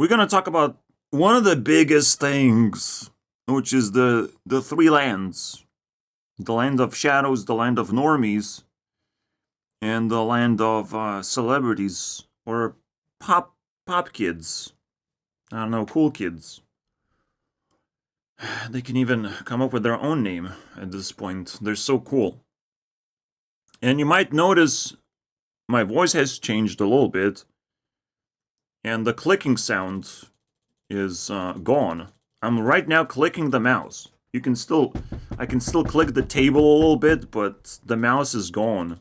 we're gonna talk about one of the biggest things, which is the three lands: the land of shadows, the land of normies, and the land of celebrities or pop kids. I don't know, cool kids. They can even come up with their own name at this point. They're so cool. And you might notice my voice has changed a little bit, and the clicking sound is gone. I'm right now clicking the mouse. I can still click the table a little bit, but the mouse is gone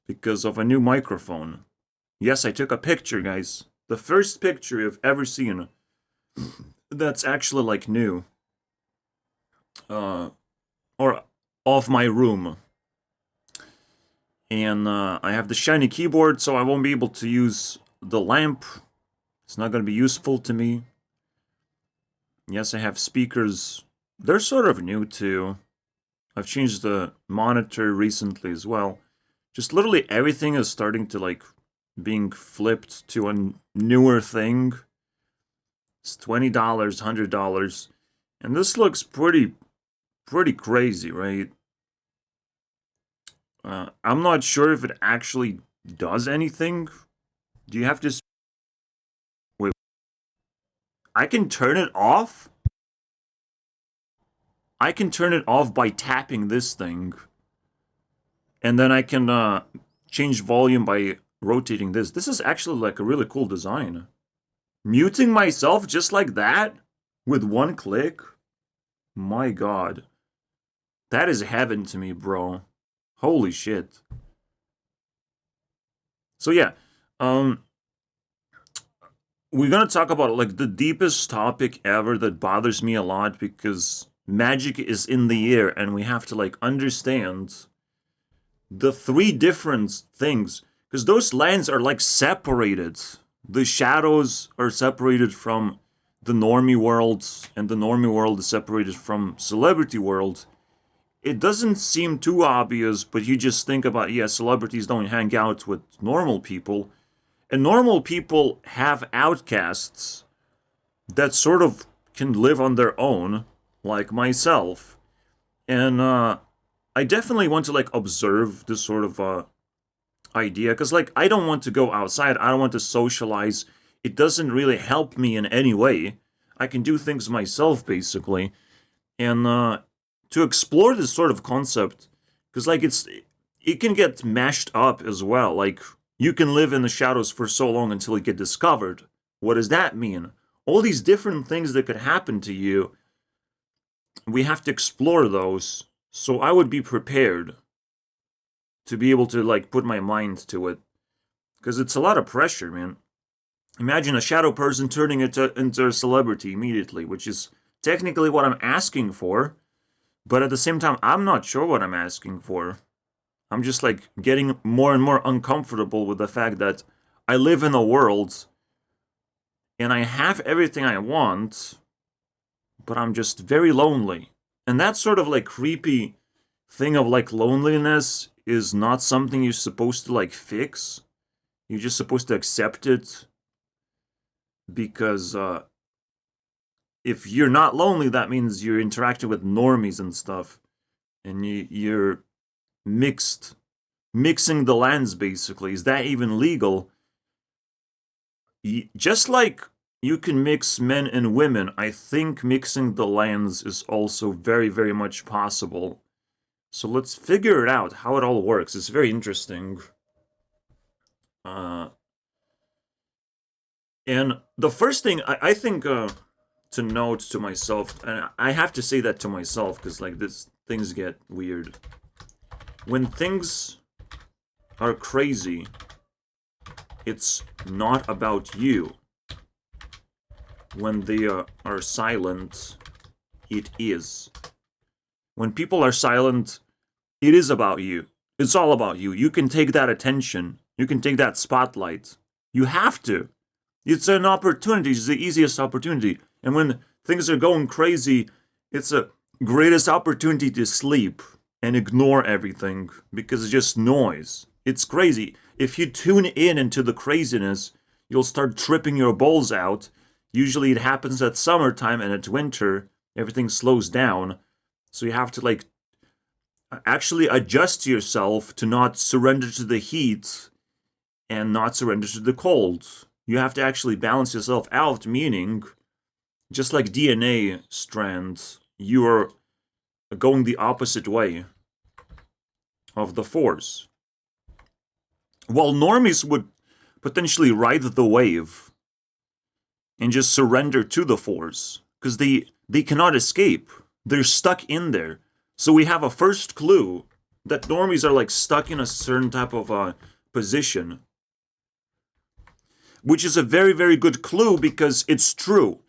because of a new microphone. Yes, I took a picture, guys. The first picture you've ever seen that's actually like new. Or of my room. And I have the shiny keyboard, so I won't be able to use the lamp. It's not going to be useful to me. Yes, I have speakers. They're sort of new too. I've changed the monitor recently as well. Just literally everything is starting to like being flipped to a newer thing. It's $20, $100. And this looks pretty crazy, right? I'm not sure if it actually does anything. Do you have to... Wait. I can turn it off? I can turn it off by tapping this thing. And then I can change volume by rotating this. This is actually like a really cool design. Muting myself just like that? With one click? My god. That is heaven to me, bro. Holy shit. So yeah, we're gonna talk about like the deepest topic ever that bothers me a lot because magic is in the air and we have to like understand the three different things because those lands are like separated. The shadows are separated from the normie world and the normie world is separated from celebrity world. It doesn't seem too obvious, but you just think about, yeah, celebrities don't hang out with normal people. And normal people have outcasts that sort of can live on their own, like myself. And I definitely want to, like, observe this sort of idea. Because, like, I don't want to go outside. I don't want to socialize. It doesn't really help me in any way. I can do things myself, basically. And to explore this sort of concept, because like it can get mashed up as well. Like you can live in the shadows for so long until you get discovered. What does that mean? All these different things that could happen to you. We have to explore those. So I would be prepared to be able to like put my mind to it, because it's a lot of pressure, man. Imagine a shadow person turning into a celebrity immediately, which is technically what I'm asking for. But at the same time, I'm not sure what I'm asking for. I'm just like getting more and more uncomfortable with the fact that I live in a world and I have everything I want, but I'm just very lonely. And that sort of like creepy thing of like loneliness is not something you're supposed to like fix. You're just supposed to accept it because if you're not lonely, that means you're interacting with normies and stuff. And you're mixing the lands, basically. Is that even legal? Just like you can mix men and women, I think mixing the lands is also very, very much possible. So let's figure it out, how it all works. It's very interesting. And the first thing I think... to note to myself, and I have to say that to myself because like things get weird. When things are crazy, it's not about you. When they are silent, it is. When people are silent, it is about you. It's all about you. You can take that attention. You can take that spotlight. You have to. It's an opportunity. It's the easiest opportunity. And when things are going crazy, it's the greatest opportunity to sleep and ignore everything because it's just noise. It's crazy. If you tune in into the craziness, you'll start tripping your balls out Usually it happens at summertime, and at winter, everything slows down. So you have to like actually adjust yourself to not surrender to the heat and not surrender to the cold. You have to actually balance yourself out, meaning, just like DNA strands, you are going the opposite way of the force. While normies would potentially ride the wave and just surrender to the force, because they cannot escape. They're stuck in there. So we have a first clue that normies are like stuck in a certain type of position, which is a very, very good clue because it's true.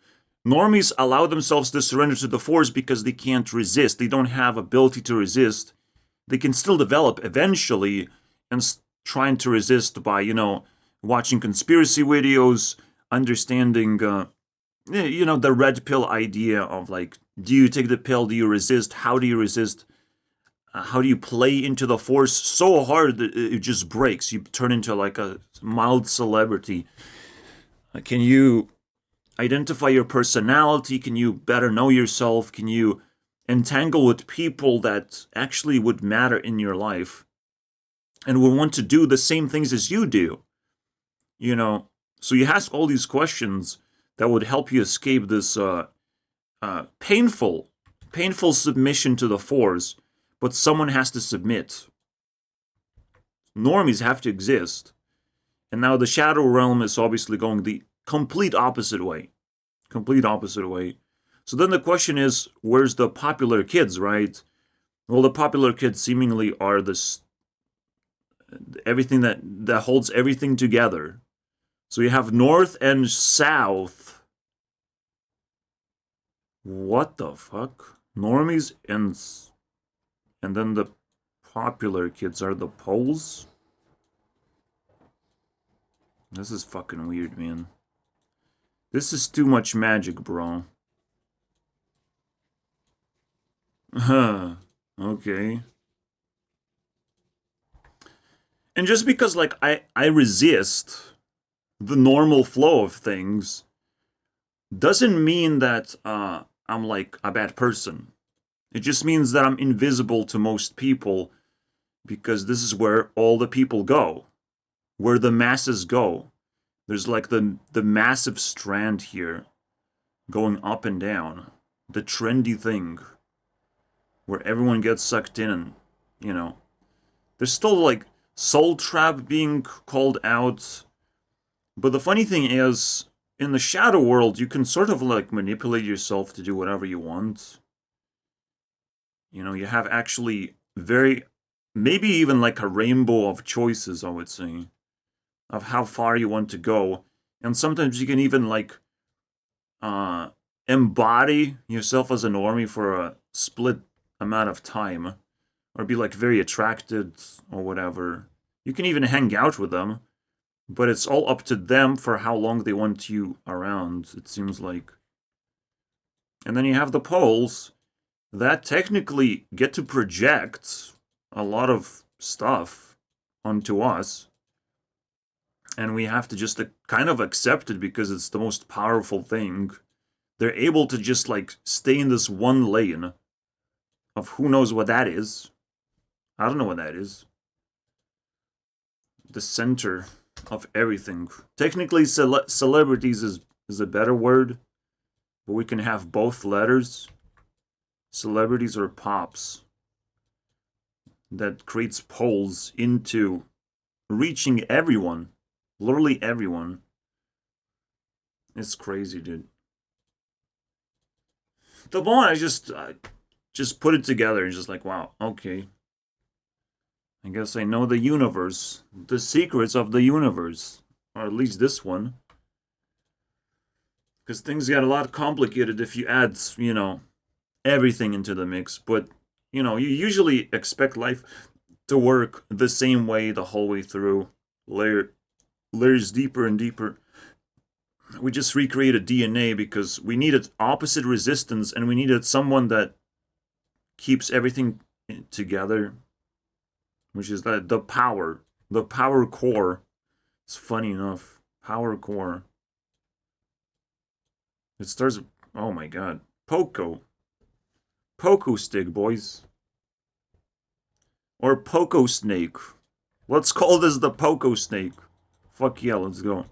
Normies allow themselves to surrender to the force because they can't resist. They don't have ability to resist. They can still develop eventually and trying to resist by, watching conspiracy videos, understanding, the red pill idea of like, do you take the pill? Do you resist? How do you resist? How do you play into the force so hard that it just breaks? You turn into like a mild celebrity. Can you identify your personality? Can you better know yourself? Can you entangle with people that actually would matter in your life and would want to do the same things as you do? So you ask all these questions that would help you escape this painful submission to the force, but someone has to submit. Normies have to exist. And now the shadow realm is obviously going the complete opposite way. Complete opposite way. So then the question is, where's the popular kids, right? Well, the popular kids seemingly are this everything that holds everything together. So you have north and south. What the fuck? Normies and then the popular kids are the poles? This is fucking weird, man. This is too much magic, bro. Huh. Okay. And just because, like, I resist the normal flow of things doesn't mean that I'm, like, a bad person. It just means that I'm invisible to most people because this is where all the people go. Where the masses go. There's, like, the massive strand here going up and down. The trendy thing. Where everyone gets sucked in and, there's still, like, Soul Trap being called out. But the funny thing is, in the shadow world, you can sort of, like, manipulate yourself to do whatever you want. You have actually maybe even, like, a rainbow of choices, I would say, of how far you want to go. And sometimes you can even, like, embody yourself as a normie for a split amount of time. Or be, like, very attracted or whatever. You can even hang out with them. But it's all up to them for how long they want you around, it seems like. And then you have the poles that technically get to project a lot of stuff onto us. And we have to just kind of accept it because it's the most powerful thing. They're able to just, like, stay in this one lane of who knows what that is. I don't know what that is. The center of everything. Technically, celebrities is a better word, but we can have both letters. Celebrities or pops. That creates poles into reaching everyone. Literally everyone. It's crazy, dude. The moment I just put it together and just like, wow, okay. I guess I know the universe. The secrets of the universe. Or at least this one. Because things get a lot complicated if you add, everything into the mix. But, you usually expect life to work the same way the whole way through. Layers deeper and deeper. We just recreated DNA because we needed opposite resistance and we needed someone that keeps everything together. Which is the power core. It's funny enough. Power core. It starts... Oh my god. Poco. Poco stick, boys. Or Poco snake. Let's call this the Poco snake. Fuck yeah, let's go.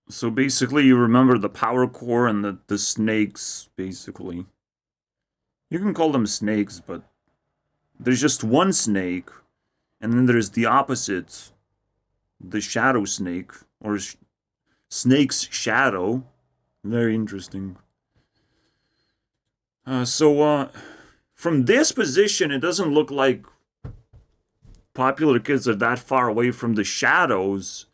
So basically, you remember the power core and the snakes, basically. You can call them snakes, but there's just one snake, and then there's the opposite, the shadow snake, or snake's shadow. Very interesting. From this position, it doesn't look like popular kids are that far away from the shadows.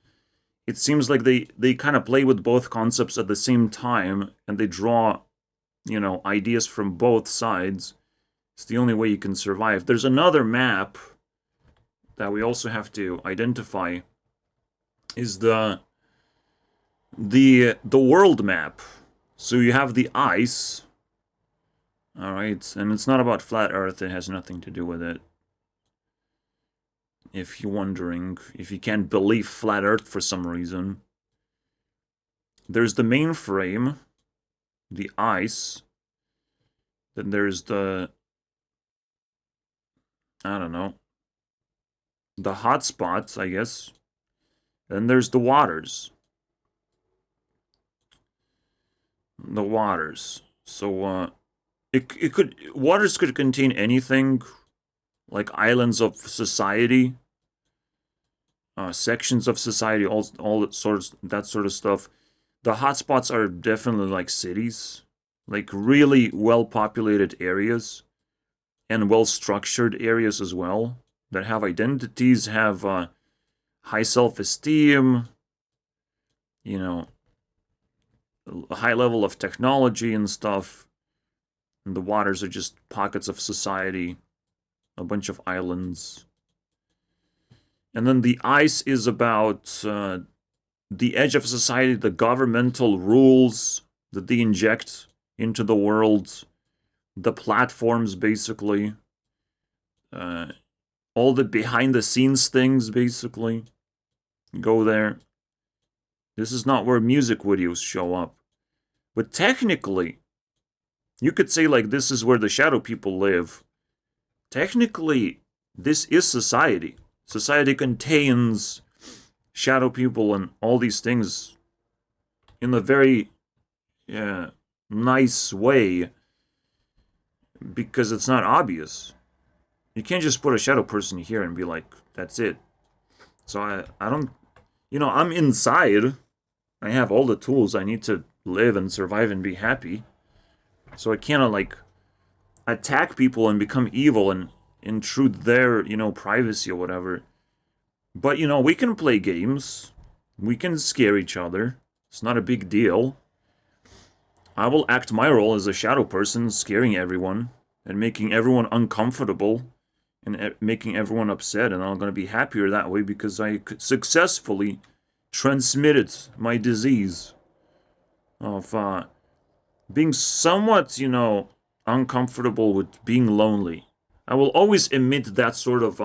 It seems like they kind of play with both concepts at the same time, and they draw, ideas from both sides. It's the only way you can survive. There's another map that we also have to identify, is the world map. So you have the ice, alright, and it's not about flat Earth, it has nothing to do with it. If you're wondering, if you can't believe flat Earth for some reason. There's the mainframe, the ice, then there's the, I don't know, the hotspots, I guess. Then there's the waters. The waters. So, waters could contain anything, like islands of society, sections of society, all that sort of stuff. The hotspots are definitely like cities, like really well-populated areas, and well-structured areas as well, that have identities, have high self-esteem, a high level of technology and stuff. And the waters are just pockets of society, a bunch of islands. And then the ice is about the edge of society, the governmental rules that they inject into the world, the platforms, basically. All the behind-the-scenes things, basically, go there. This is not where music videos show up. But technically, you could say, like, this is where the shadow people live. Technically, this is society. Society contains shadow people and all these things in a very nice way, because it's not obvious. You can't just put a shadow person here and be like, that's it. So I don't, I'm inside. I have all the tools I need to live and survive and be happy. So I cannot, like, attack people and become evil and intrude their, privacy or whatever. But, we can play games. We can scare each other. It's not a big deal. I will act my role as a shadow person, scaring everyone and making everyone uncomfortable and making everyone upset, and I'm going to be happier that way because I successfully transmitted my disease of being somewhat, uncomfortable with being lonely. I will always emit that sort of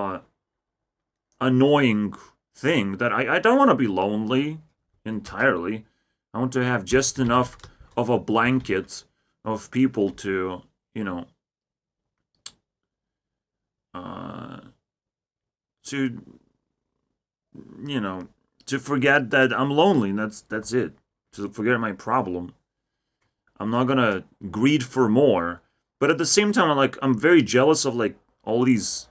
annoying thing that I don't want to be lonely entirely. I want to have just enough of a blanket of people to, to, to forget that I'm lonely. That's it. To forget my problem. I'm not gonna greed for more. But at the same time, I'm very jealous of, like, all these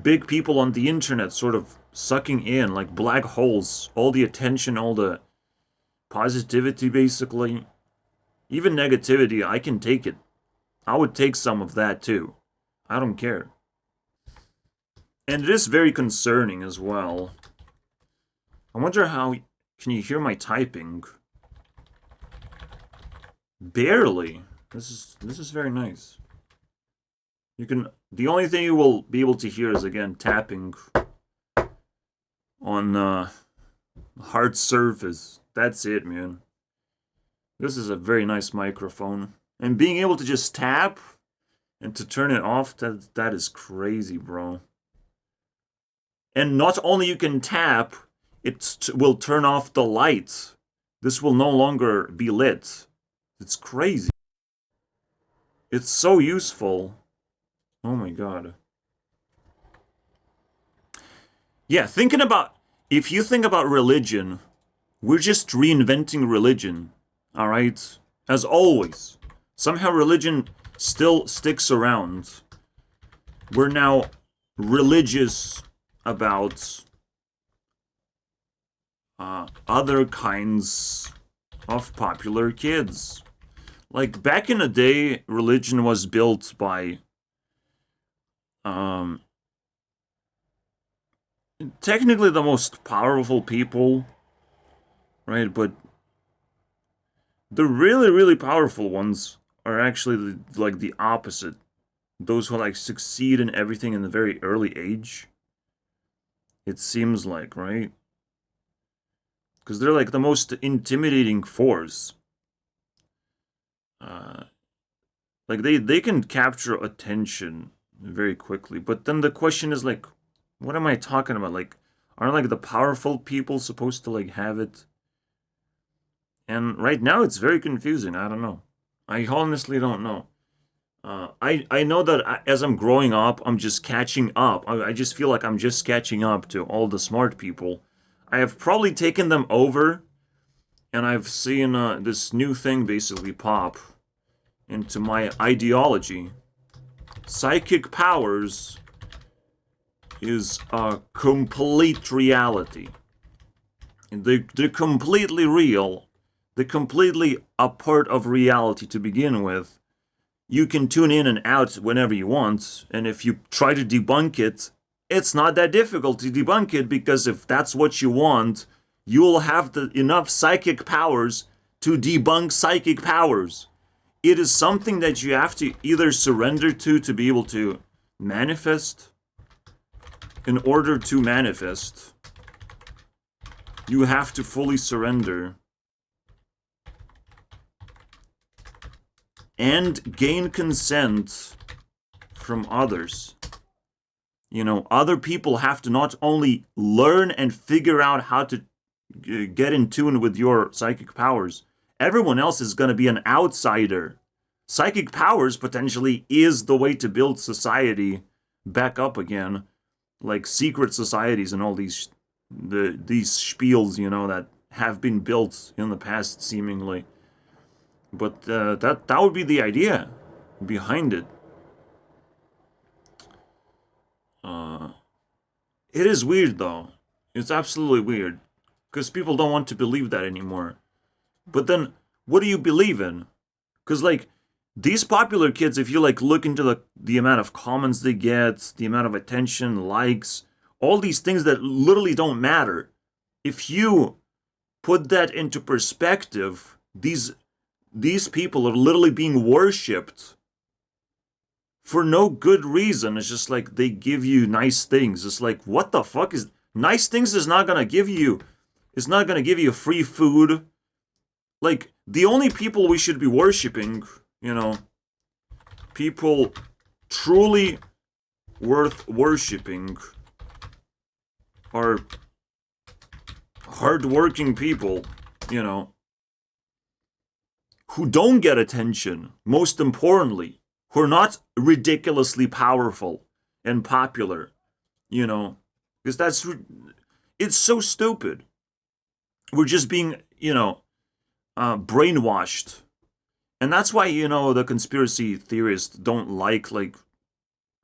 big people on the internet sort of sucking in, like black holes, all the attention, all the positivity, basically. Even negativity, I can take it. I would take some of that, too. I don't care. And it is very concerning as well. I wonder how... Can you hear my typing? Barely. This is very nice. You can... The only thing you will be able to hear is, again, tapping on hard surface. That's it, man. This is a very nice microphone. And being able to just tap and to turn it off, that is crazy, bro. And not only you can tap, It will turn off the lights. This will no longer be lit. It's crazy. It's so useful. Oh my god. Yeah, if you think about religion, we're just reinventing religion, alright? As always. Somehow religion still sticks around. We're now religious about other kinds of popular kids. Like, back in the day, religion was built by technically the most powerful people, right? But the really, really powerful ones are actually like the opposite. Those who like succeed in everything in a very early age. It seems like, right? Because they're like the most intimidating force. Like they can capture attention very quickly. But then the question is like, what am I talking about? Like, aren't like the powerful people supposed to like have it? And right now it's very confusing. I don't know. I honestly don't know. I know that as I'm growing up, I'm just catching up. I just feel like I'm just catching up to all the smart people. I have probably taken them over, and I've seen this new thing basically pop into my ideology. Psychic powers is a complete reality. They're completely real. They're completely a part of reality to begin with. You can tune in and out whenever you want, and if you try to debunk it, it's not that difficult to debunk it, because if that's what you want, you'll have enough psychic powers to debunk psychic powers. It is something that you have to either surrender to be able to manifest. In order to manifest, you have to fully surrender and gain consent from others. You know, other people have to not only learn and figure out how to get in tune with your psychic powers, everyone else is going to be an outsider. Psychic powers potentially is the way to build society back up again, like secret societies and all these spiels, you know, that have been built in the past seemingly. But that would be the idea behind it. It is weird though. It's absolutely weird, because people don't want to believe that anymore. But then, what do you believe in? Because like, these popular kids, if you like look into the amount of comments they get, the amount of attention, likes, all these things that literally don't matter, if you put that into perspective, these people are literally being worshipped for no good reason. It's just like they give you nice things. It's like, what the fuck is nice things is not gonna give you? It's not gonna give you free food. Like, the only people we should be worshipping, you know, people truly worth worshipping, are hardworking people, you know, who don't get attention, most importantly, who are not ridiculously powerful and popular, you know, because it's so stupid. We're just being, you know, brainwashed. And that's why, you know, the conspiracy theorists don't like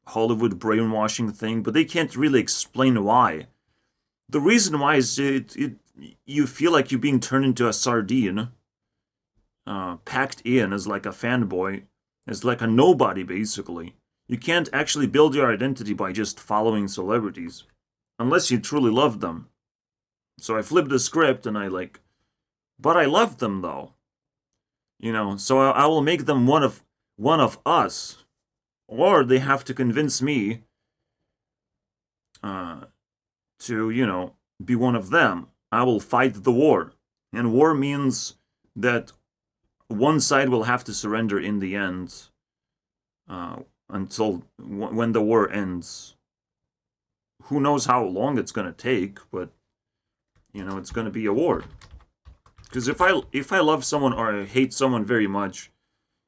Hollywood brainwashing thing, but they can't really explain why. The reason why is you feel like you're being turned into a sardine, packed in as like a fanboy, as like a nobody, basically. You can't actually build your identity by just following celebrities, unless you truly love them. So I flipped the script and but I love them though. You know, so I will make them one of us, or they have to convince me to, you know, be one of them. I will fight the war, and war means that one side will have to surrender in the end, until when the war ends. Who knows how long it's gonna take, but it's going to be a war. Because if I love someone or I hate someone very much,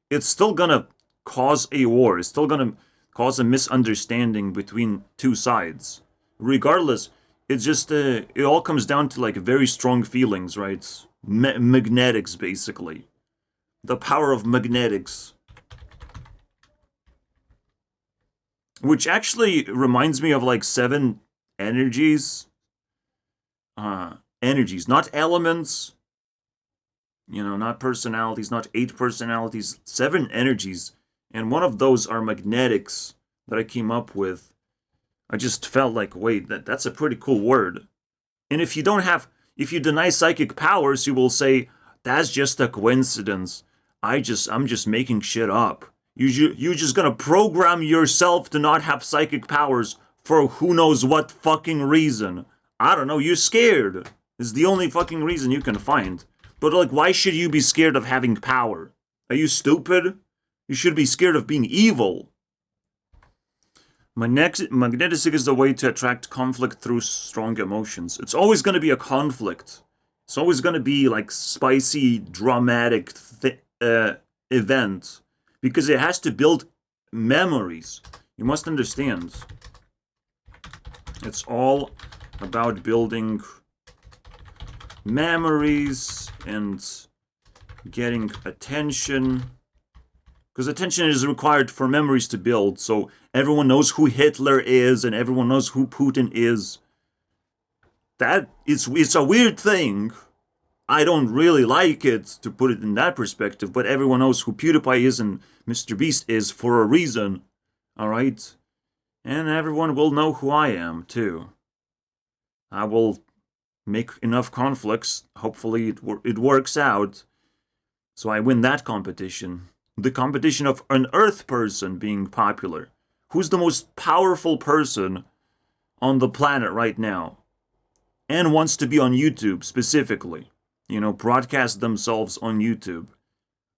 it's still going to cause a war. It's still going to cause a misunderstanding between two sides. Regardless, it's just it all comes down to like very strong feelings, right? Magnetics, basically. The power of magnetics. Which actually reminds me of like 7 energies. Energies, not elements. Not personalities, not 8 personalities, 7 energies. And one of those are magnetics that I came up with. I just felt like, wait, that's a pretty cool word. And if you deny psychic powers, you will say, that's just a coincidence. I'm just making shit up. You're just gonna program yourself to not have psychic powers for who knows what fucking reason. I don't know, you're scared. Is the only fucking reason you can find. But like, why should you be scared of having power? Are you stupid? You should be scared of being evil. Magnetic is the way to attract conflict through strong emotions. It's always going to be a conflict. It's always going to be like spicy, dramatic event. Because it has to build memories. You must understand. It's all about building memories and getting attention. Because attention is required for memories to build, so everyone knows who Hitler is and everyone knows who Putin is. It's a weird thing. I don't really like it, to put it in that perspective, but everyone knows who PewDiePie is and Mr. Beast is for a reason. Alright? And everyone will know who I am, too. I will make enough conflicts. Hopefully it works out. So I win that competition. The competition of an Earth person being popular. Who's the most powerful person on the planet right now? And wants to be on YouTube specifically. Broadcast themselves on YouTube.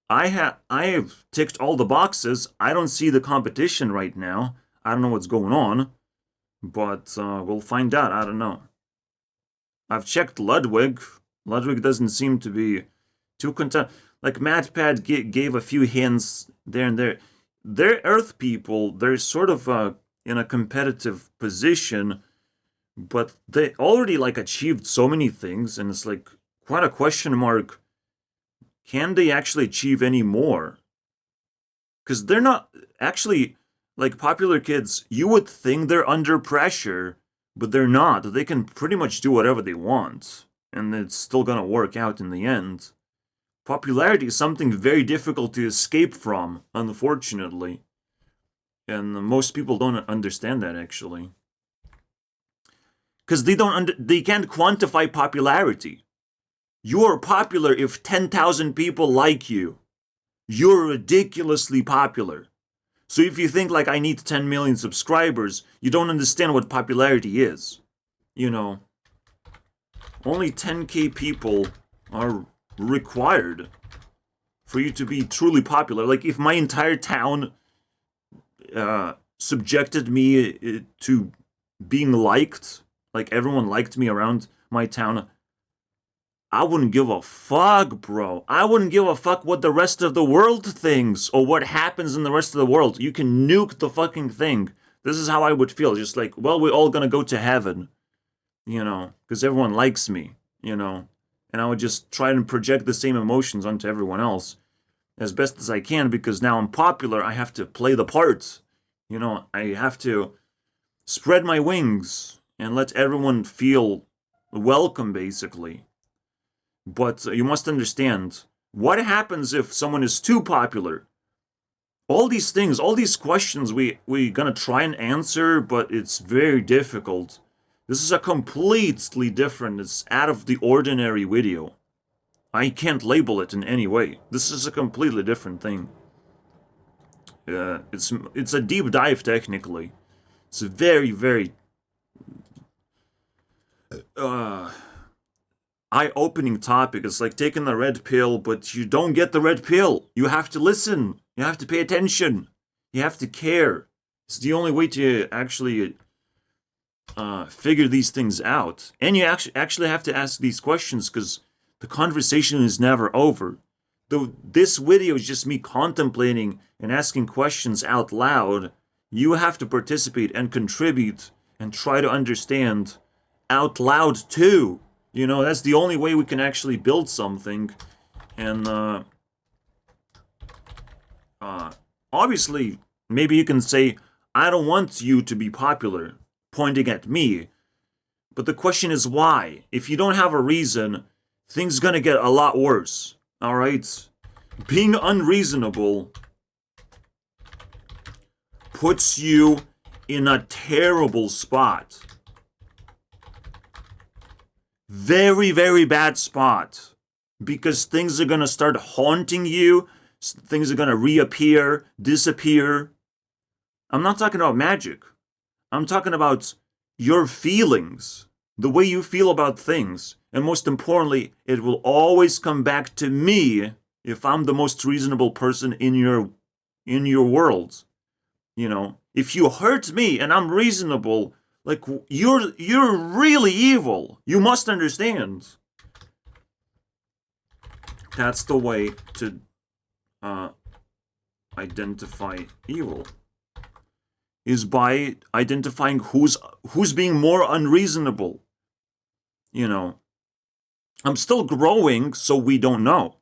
I have ticked all the boxes. I don't see the competition right now. I don't know what's going on. But we'll find out. I don't know. I've checked Ludwig. Ludwig doesn't seem to be too content. Like, MatPat gave a few hints there and there. They're Earth people. They're sort of in a competitive position, but they already, like, achieved so many things, and it's, like, quite a question mark. Can they actually achieve any more? Because they're not... Actually, like, popular kids, you would think they're under pressure, but they're not. They can pretty much do whatever they want, and it's still gonna work out in the end. Popularity is something very difficult to escape from, unfortunately. And most people don't understand that, actually. Because they can't quantify popularity. You're popular if 10,000 people like you. You're ridiculously popular. So if you think, like, I need 10 million subscribers, you don't understand what popularity is. Only 10k people are required for you to be truly popular. Like, if my entire town subjected me to being liked, like everyone liked me around my town, I wouldn't give a fuck, bro. I wouldn't give a fuck what the rest of the world thinks or what happens in the rest of the world. You can nuke the fucking thing. This is how I would feel. Just like, well, we're all gonna go to heaven, because everyone likes me, and I would just try and project the same emotions onto everyone else as best as I can, because now I'm popular. I have to play the part. I have to spread my wings and let everyone feel welcome, basically. But you must understand, what happens if someone is too popular? All these things, all these questions we gonna try and answer, but it's very difficult. This is a completely different, it's out of the ordinary video. I can't label it in any way. This is a completely different thing. It's a deep dive, technically. It's a very, very eye-opening topic. It's like taking the red pill, but you don't get the red pill. You have to listen. You have to pay attention. You have to care. It's the only way to actually figure these things out. And you actually have to ask these questions because the conversation is never over. Though this video is just me contemplating and asking questions out loud, you have to participate and contribute and try to understand out loud too. You know, that's the only way we can actually build something. And obviously, maybe you can say, I don't want you to be popular, pointing at me. But the question is why? If you don't have a reason, things gonna get a lot worse. Alright? Being unreasonable puts you in a terrible spot. Very, very bad spot. Because things are gonna start haunting you. Things are gonna reappear, disappear. I'm not talking about magic. I'm talking about your feelings. The way you feel about things. And most importantly, it will always come back to me if I'm the most reasonable person in your world. You know, if you hurt me and I'm reasonable, like you're really evil. You must understand. That's the way to identify evil. Is by identifying who's being more unreasonable. You know, I'm still growing, so we don't know.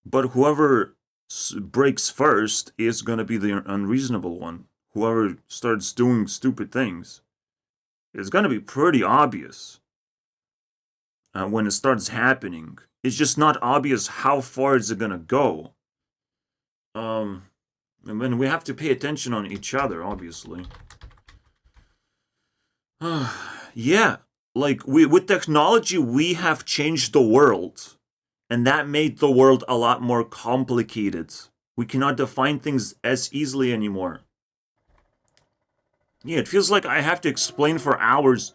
But whoever breaks first is gonna be the unreasonable one. Whoever starts doing stupid things is gonna be pretty obvious when it starts happening. It's just not obvious how far is it gonna go. And then we have to pay attention on each other, obviously. Yeah, like with technology, we have changed the world. And that made the world a lot more complicated. We cannot define things as easily anymore. Yeah, it feels like I have to explain for hours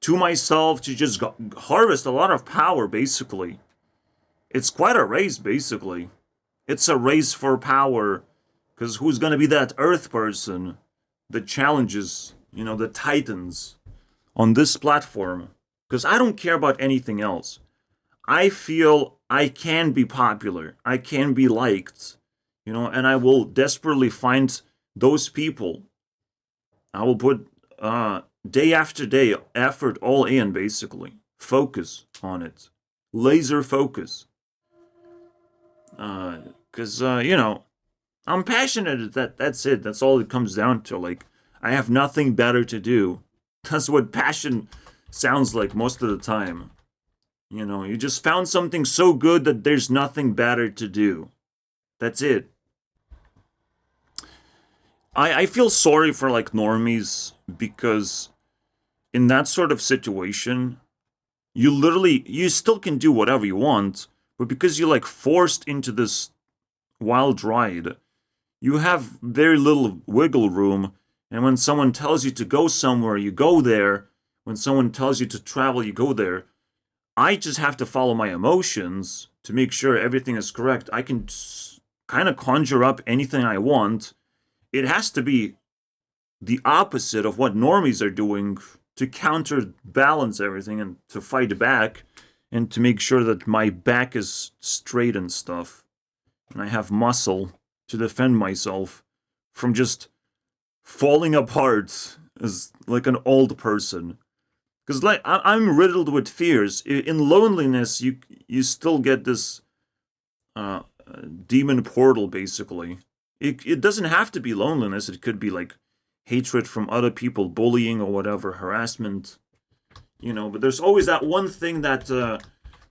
to myself to just harvest a lot of power, basically. It's quite a race, basically. It's a race for power. Because who's going to be that Earth person that challenges, you know, the titans on this platform? Because I don't care about anything else. I feel I can be popular. I can be liked. You know, and I will desperately find those people. I will put day after day effort all in, basically. Focus on it. Laser focus. Because, you know, I'm passionate. That's it. That's all it comes down to. Like, I have nothing better to do. That's what passion sounds like most of the time. You know, you just found something so good that there's nothing better to do. That's it. I feel sorry for, like, normies, because in that sort of situation, you still can do whatever you want, but because you're, like, forced into this wild ride, you have very little wiggle room, and when someone tells you to go somewhere, you go there. When someone tells you to travel, you go there. I just have to follow my emotions to make sure everything is correct. I can kind of conjure up anything I want. It has to be the opposite of what normies are doing to counterbalance everything and to fight back and to make sure that my back is straight and stuff. And I have muscle to defend myself from just falling apart as like an old person. Because like I'm riddled with fears. In loneliness, you still get this demon portal, basically. It doesn't have to be loneliness. It could be like hatred from other people, bullying or whatever, harassment. You know, but there's always that one thing that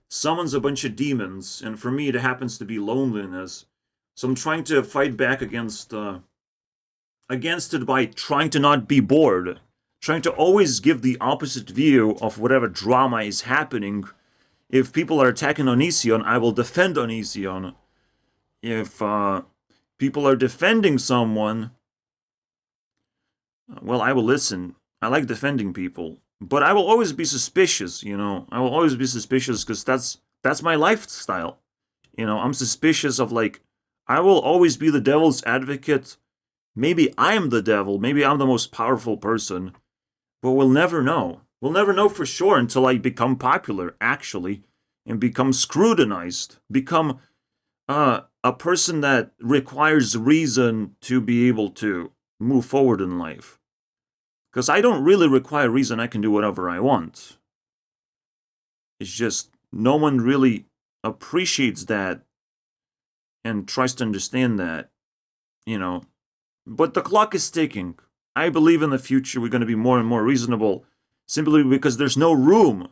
summons a bunch of demons. And for me, it happens to be loneliness. So I'm trying to fight back against it by trying to not be bored. Trying to always give the opposite view of whatever drama is happening. If people are attacking Onision, I will defend Onision. If people are defending someone, well, I will listen. I like defending people. But I will always be suspicious, you know. I will always be suspicious because that's my lifestyle. You know, I'm suspicious of, like, I will always be the devil's advocate Maybe I'm the devil, maybe I'm the most powerful person, but we'll never know. We'll never know for sure until I become popular, actually, and become scrutinized, become a person that requires reason to be able to move forward in life. Because I don't really require reason, I can do whatever I want. It's just no one really appreciates that and tries to understand that, you know. But the clock is ticking. I believe in the future we're going to be more and more reasonable simply because there's no room.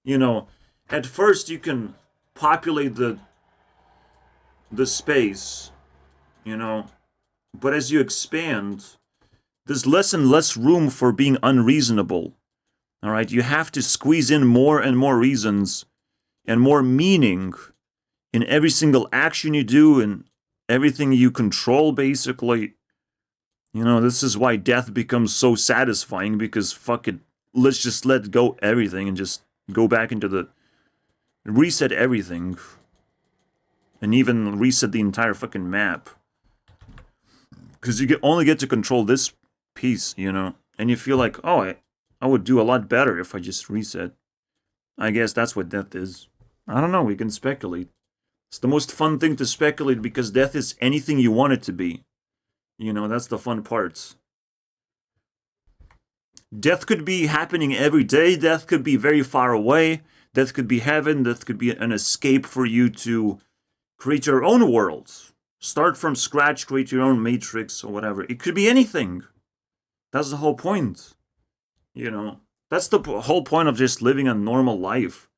You know, at first you can populate the space, you know, but as you expand, there's less and less room for being unreasonable. All right, you have to squeeze in more and more reasons and more meaning in every single action you do and everything you control, basically. You know, this is why death becomes so satisfying, because fuck it, let's just let go everything and just go back into the... reset everything. And even reset the entire fucking map. Because you only get to control this piece, you know? And you feel like, oh, I would do a lot better if I just reset. I guess that's what death is. I don't know, we can speculate. It's the most fun thing to speculate because death is anything you want it to be. You know, that's the fun parts. Death could be happening every day. Death could be very far away. Death could be heaven. Death could be an escape for you to create your own worlds. Start from scratch, create your own matrix or whatever. It could be anything. That's the whole point. You know, that's the whole point of just living a normal life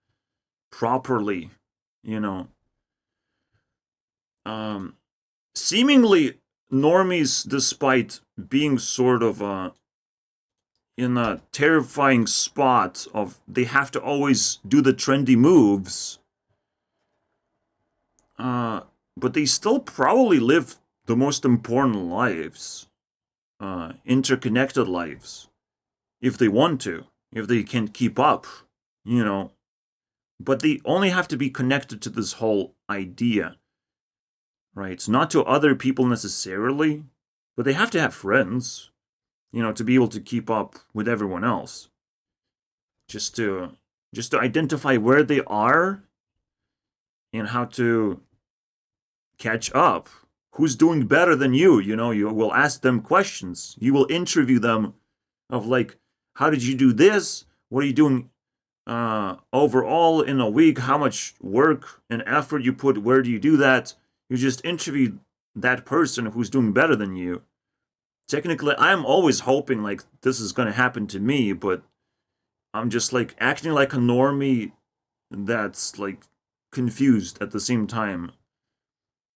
properly, you know. Seemingly, normies, despite being sort of in a terrifying spot of they have to always do the trendy moves, but they still probably live the most important lives, interconnected lives, if they want to, if they can keep up, you know. But they only have to be connected to this whole idea, right? It's not to other people necessarily, but they have to have friends, you know, to be able to keep up with everyone else. Just to identify where they are and how to catch up. Who's doing better than you? You know, you will ask them questions. You will interview them of like, how did you do this? What are you doing overall in a week? How much work and effort you put? Where do you do that? You just interview that person who's doing better than you. Technically, I'm always hoping like this is gonna happen to me, but I'm just like acting like a normie that's like confused at the same time.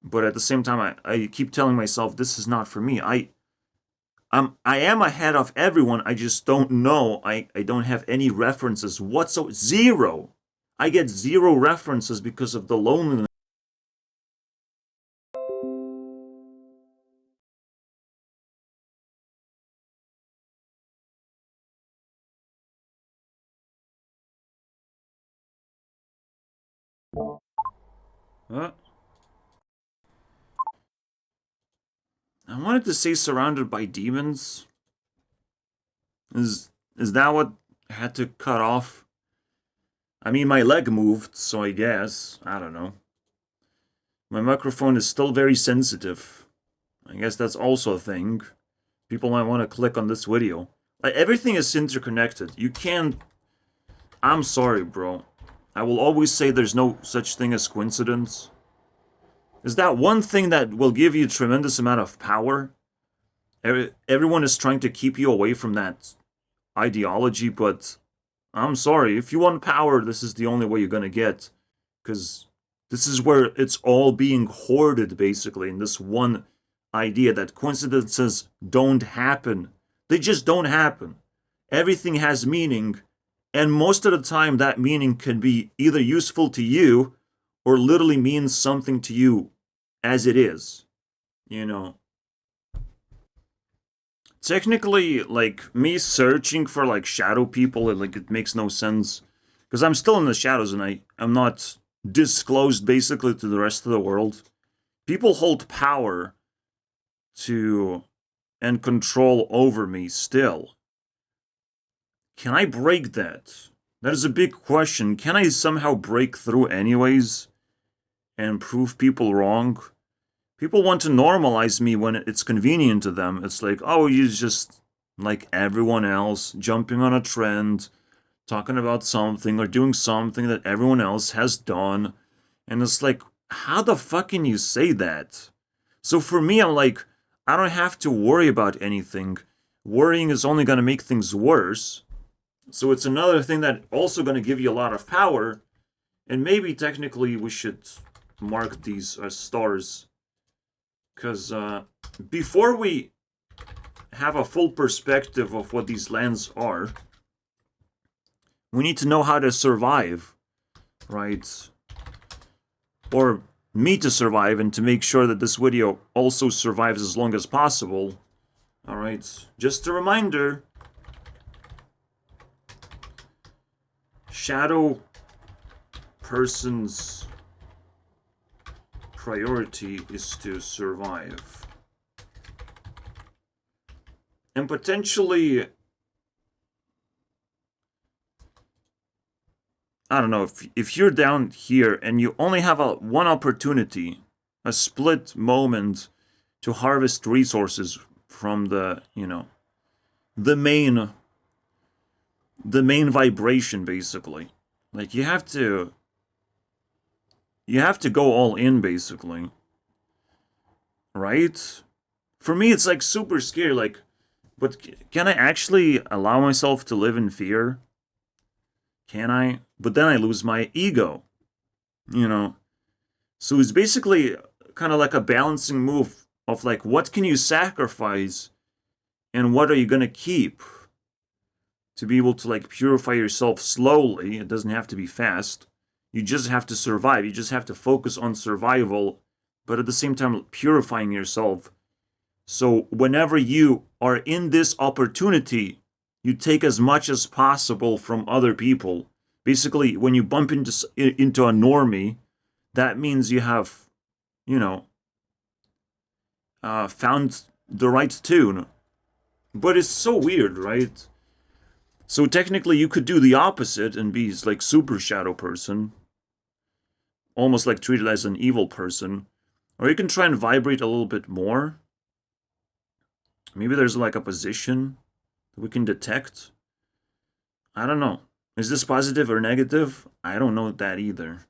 But at the same time, I keep telling myself this is not for me. I am ahead of everyone. I just don't know. I don't have any references whatsoever. Zero. I get zero references because of the loneliness. Huh? I wanted to say surrounded by demons. Is that what I had to cut off? I mean, my leg moved, so I guess. I don't know. My microphone is still very sensitive. I guess that's also a thing. People might want to click on this video. Like, everything is interconnected. You can't... I'm sorry, bro. I will always say there's no such thing as coincidence. Is that one thing that will give you a tremendous amount of power? Everyone is trying to keep you away from that ideology, but I'm sorry. If you want power, this is the only way you're gonna get. Because this is where it's all being hoarded, basically, in this one idea that coincidences don't happen. They just don't happen. Everything has meaning, and most of the time that meaning can be either useful to you or literally means something to you as it is, you know. Technically, like, me searching for, like, shadow people, it makes no sense. Because I'm still in the shadows and I'm not disclosed, basically, to the rest of the world. People hold power to and control over me still. Can I break that? That is a big question. Can I somehow break through anyways and prove people wrong? People want to normalize me when it's convenient to them. It's like, oh, you just like everyone else, jumping on a trend, talking about something or doing something that everyone else has done. And it's like, how the fuck can you say that? So for me, I'm like, I don't have to worry about anything. Worrying is only going to make things worse. So it's another thing that also going to give you a lot of power. And maybe technically we should mark these as stars. Because before we have a full perspective of what these lands are, we need to know how to survive, right? Or me to survive and to make sure that this video also survives as long as possible. Alright, just a reminder. Shadow person's priority is to survive. And potentially, I don't know, if you're down here and you only have one opportunity, a split moment to harvest resources from the, you know, the main vibration, basically. Like, you have to go all in, basically. Right? For me, it's like super scary, like, but can I actually allow myself to live in fear? Can I? But then I lose my ego, you know? So it's basically kind of like a balancing move of like, what can you sacrifice and what are you gonna keep? To be able to like purify yourself slowly, it doesn't have to be fast. You just have to survive. You just have to focus on survival, but at the same time purifying yourself. So whenever you are in this opportunity, you take as much as possible from other people. Basically, when you bump into a normie, that means you have, you know, found the right tune. But it's so weird, right? So technically you could do the opposite and be like super shadow person. Almost like treated as an evil person. Or you can try and vibrate a little bit more. Maybe there's like a position that we can detect. I don't know. Is this positive or negative? I don't know that either.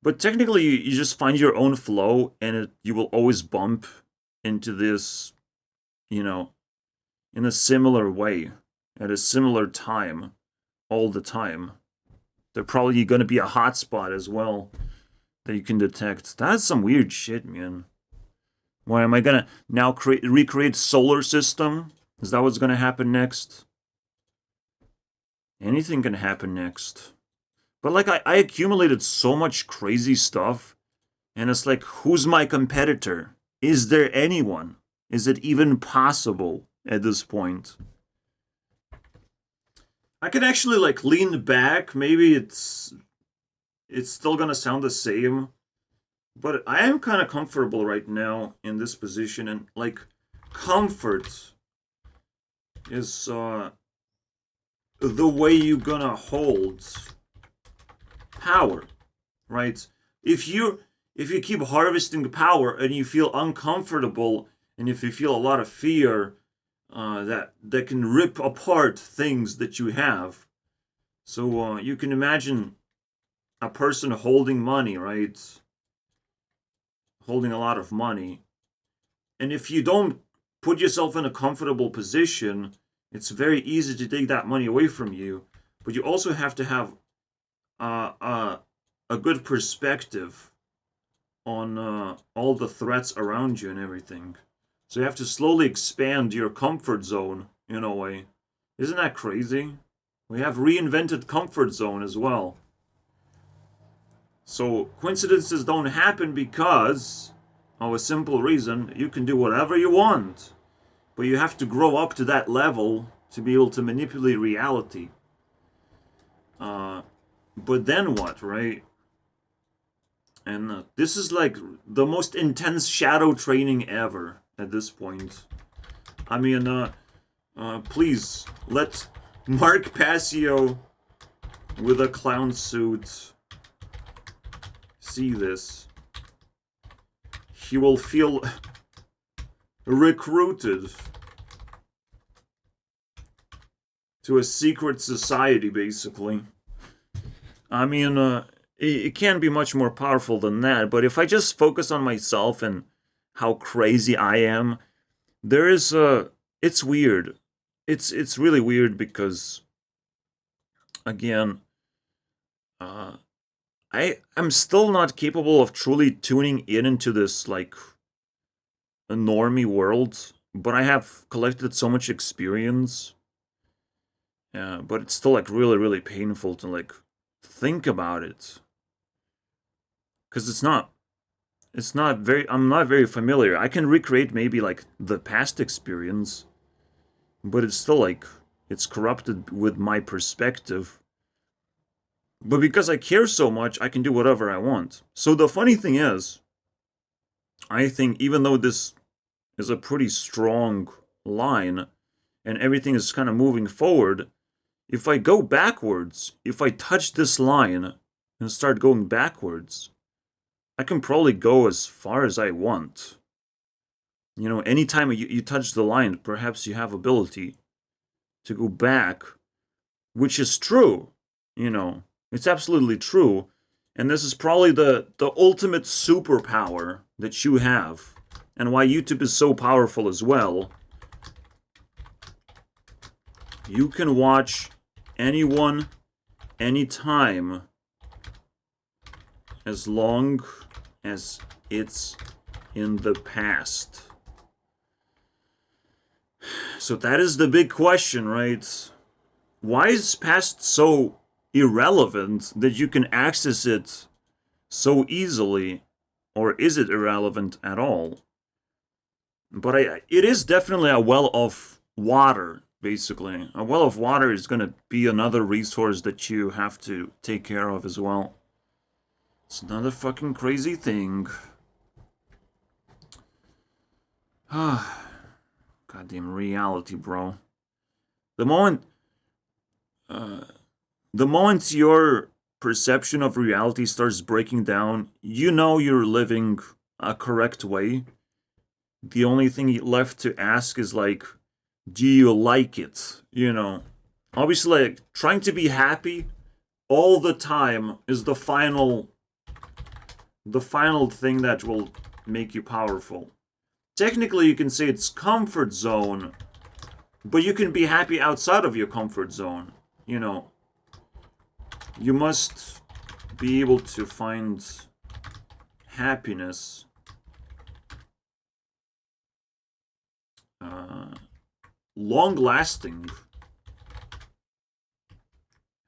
But technically, you just find your own flow, and you will always bump into this, you know, in a similar way, at a similar time, all the time. There's probably going to be a hotspot as well that you can detect. That's some weird shit, man. Why am I going to now recreate solar system? Is that what's going to happen next? Anything can happen next. But like, I accumulated so much crazy stuff, and it's like, who's my competitor? Is there anyone? Is it even possible at this point? I can actually like lean back. Maybe it's still gonna sound the same, but I am kind of comfortable right now in this position, and like, comfort is the way you're gonna hold power, right? If you keep harvesting power and you feel uncomfortable, and if you feel a lot of fear, that can rip apart things that you have. So you can imagine a person holding money, right? Holding a lot of money. And if you don't put yourself in a comfortable position, it's very easy to take that money away from you. But you also have to have a good perspective on all the threats around you and everything. So you have to slowly expand your comfort zone in a way. Isn't that crazy? We have reinvented comfort zone as well. So coincidences don't happen because of a simple reason. You can do whatever you want, but you have to grow up to that level to be able to manipulate reality. But then what, right? And this is like the most intense shadow training ever. at this point. I mean, please, let Mark Passio with a clown suit see this. He will feel recruited to a secret society, basically. I mean, it can't be much more powerful than that, but if I just focus on myself and how crazy I am, there is it's weird. It's really weird because, again, uh, I'm still not capable of truly tuning in into this, like, a normie world, but I have collected so much experience. But it's still, like, really, really painful to, like, think about it. Because it's not very, I'm not very familiar. I can recreate maybe, like, the past experience, but it's still, like, it's corrupted with my perspective. But because I care so much, I can do whatever I want. So the funny thing is, I think even though this is a pretty strong line, and everything is kind of moving forward, if I go backwards, if I touch this line and start going backwards, I can probably go as far as I want. You know, anytime you touch the line, perhaps you have ability to go back, which is true. You know, it's absolutely true. And this is probably the ultimate superpower that you have, and why YouTube is so powerful as well. You can watch anyone, anytime, as long as it's in the past. So that is the big question, right? Why is past so irrelevant that you can access it so easily, or is it irrelevant at all? But it is definitely a well of water, basically. A well of water is going to be another resource that you have to take care of as well. It's another fucking crazy thing. Goddamn reality, bro. The moment your perception of reality starts breaking down, you know you're living a correct way. The only thing left to ask is, like, do you like it? You know, obviously, like, trying to be happy all the time is the final thing that will make you powerful. Technically, you can say it's comfort zone, but you can be happy outside of your comfort zone. You know, you must be able to find happiness long-lasting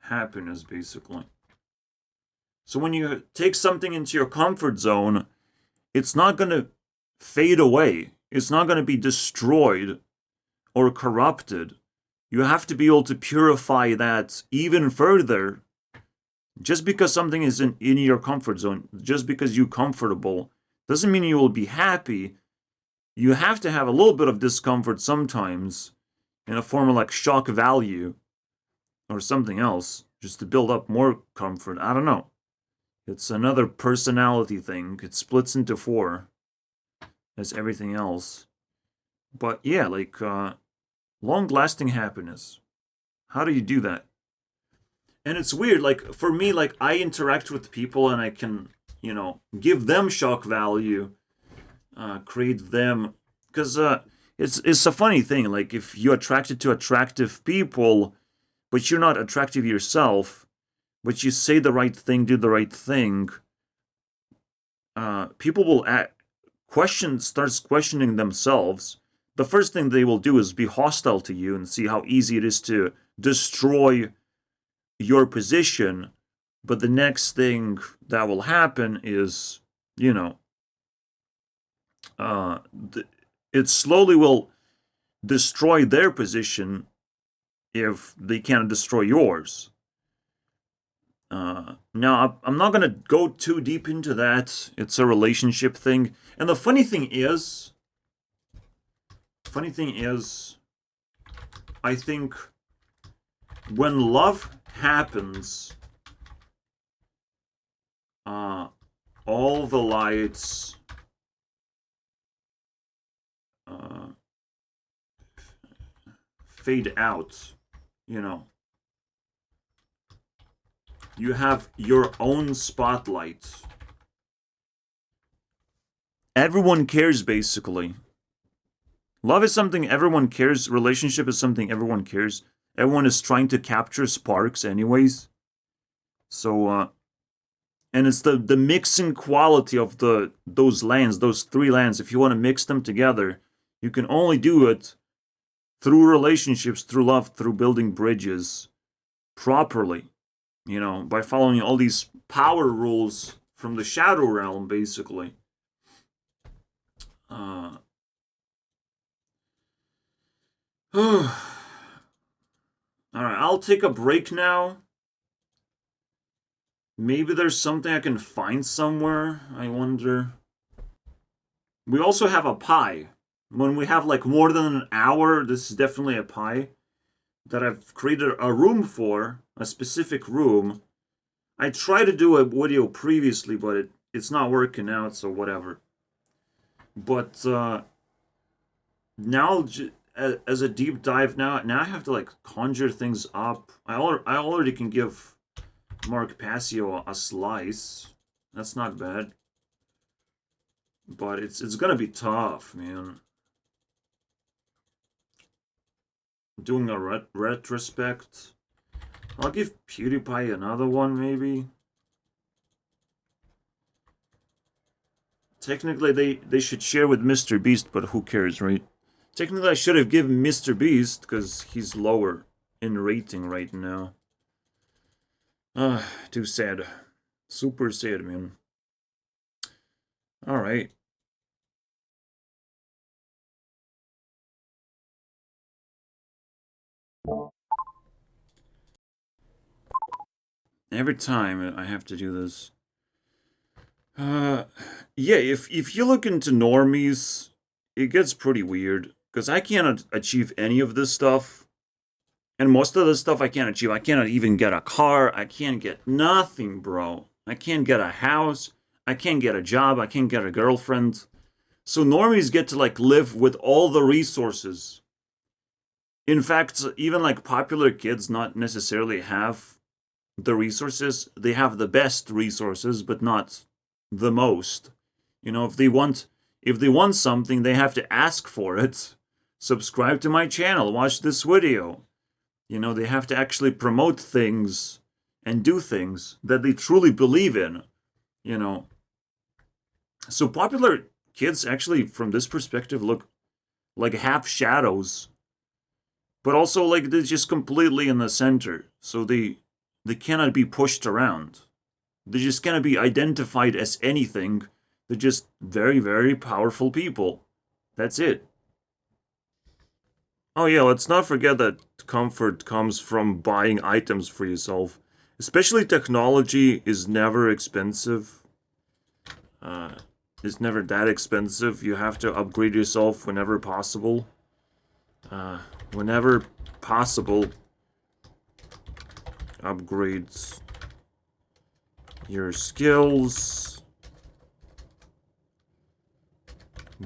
happiness, basically. So when you take something into your comfort zone, it's not going to fade away. It's not going to be destroyed or corrupted. You have to be able to purify that even further. Just because something is in your comfort zone, just because you're comfortable, doesn't mean you will be happy. You have to have a little bit of discomfort sometimes, in a form of, like, shock value or something else, just to build up more comfort. I don't know. It's another personality thing. It splits into 4, as everything else. But yeah, like, long-lasting happiness. How do you do that? And it's weird, like, for me, like, I interact with people and I can, you know, give them shock value, create them, because it's a funny thing, like, if you're attracted to attractive people, but you're not attractive yourself, but you say the right thing, do the right thing, people will starts questioning themselves. The first thing they will do is be hostile to you and see how easy it is to destroy your position. But the next thing that will happen is, you know, it slowly will destroy their position if they can't destroy yours. Now, I'm not going to go too deep into that. It's a relationship thing. And the funny thing is, funny thing is, I think when love happens, all the lights fade out, you know. You have your own spotlight. Everyone cares, basically. Love is something everyone cares. Relationship is something everyone cares. Everyone is trying to capture sparks anyways. So, and it's the mixing quality of those lands, those three lands. If you want to mix them together, you can only do it through relationships, through love, through building bridges properly. You know, by following all these power rules from the Shadow Realm, basically. Alright, I'll take a break now. Maybe there's something I can find somewhere, I wonder. We also have a pie. When we have like more than an hour, this is definitely a pie that I've created a room for, a specific room. I tried to do a video previously, but it's not working out, so whatever. But now, as a deep dive, now I have to like conjure things up. I already can give Mark Passio a slice. That's not bad. But it's gonna be tough, man. Doing a retrospect. I'll give PewDiePie another one, maybe. Technically, they should share with Mr. Beast, but who cares, right? Technically, I should have given Mr. Beast, because he's lower in rating right now. Too sad. Super sad, man. Alright. Every time I have to do this. Yeah, if you look into Normies, it gets pretty weird. Because I cannot achieve any of this stuff. And most of the stuff I can't achieve. I cannot even get a car. I can't get nothing, bro. I can't get a house. I can't get a job. I can't get a girlfriend. So Normies get to, like, live with all the resources. In fact, even, like, popular kids not necessarily have the resources. They have the best resources, but not the most. You know, if they want something, they have to ask for it. Subscribe to my channel, watch this video. You know, they have to actually promote things and do things that they truly believe in, you know. So popular kids actually, from this perspective, look like half shadows. But also, like, they're just completely in the center. So they cannot be pushed around. They just cannot be identified as anything. They're just very, very powerful people. That's it. Oh yeah, let's not forget that comfort comes from buying items for yourself. Especially technology is never expensive. It's never that expensive. You have to upgrade yourself whenever possible. Whenever possible, upgrades your skills,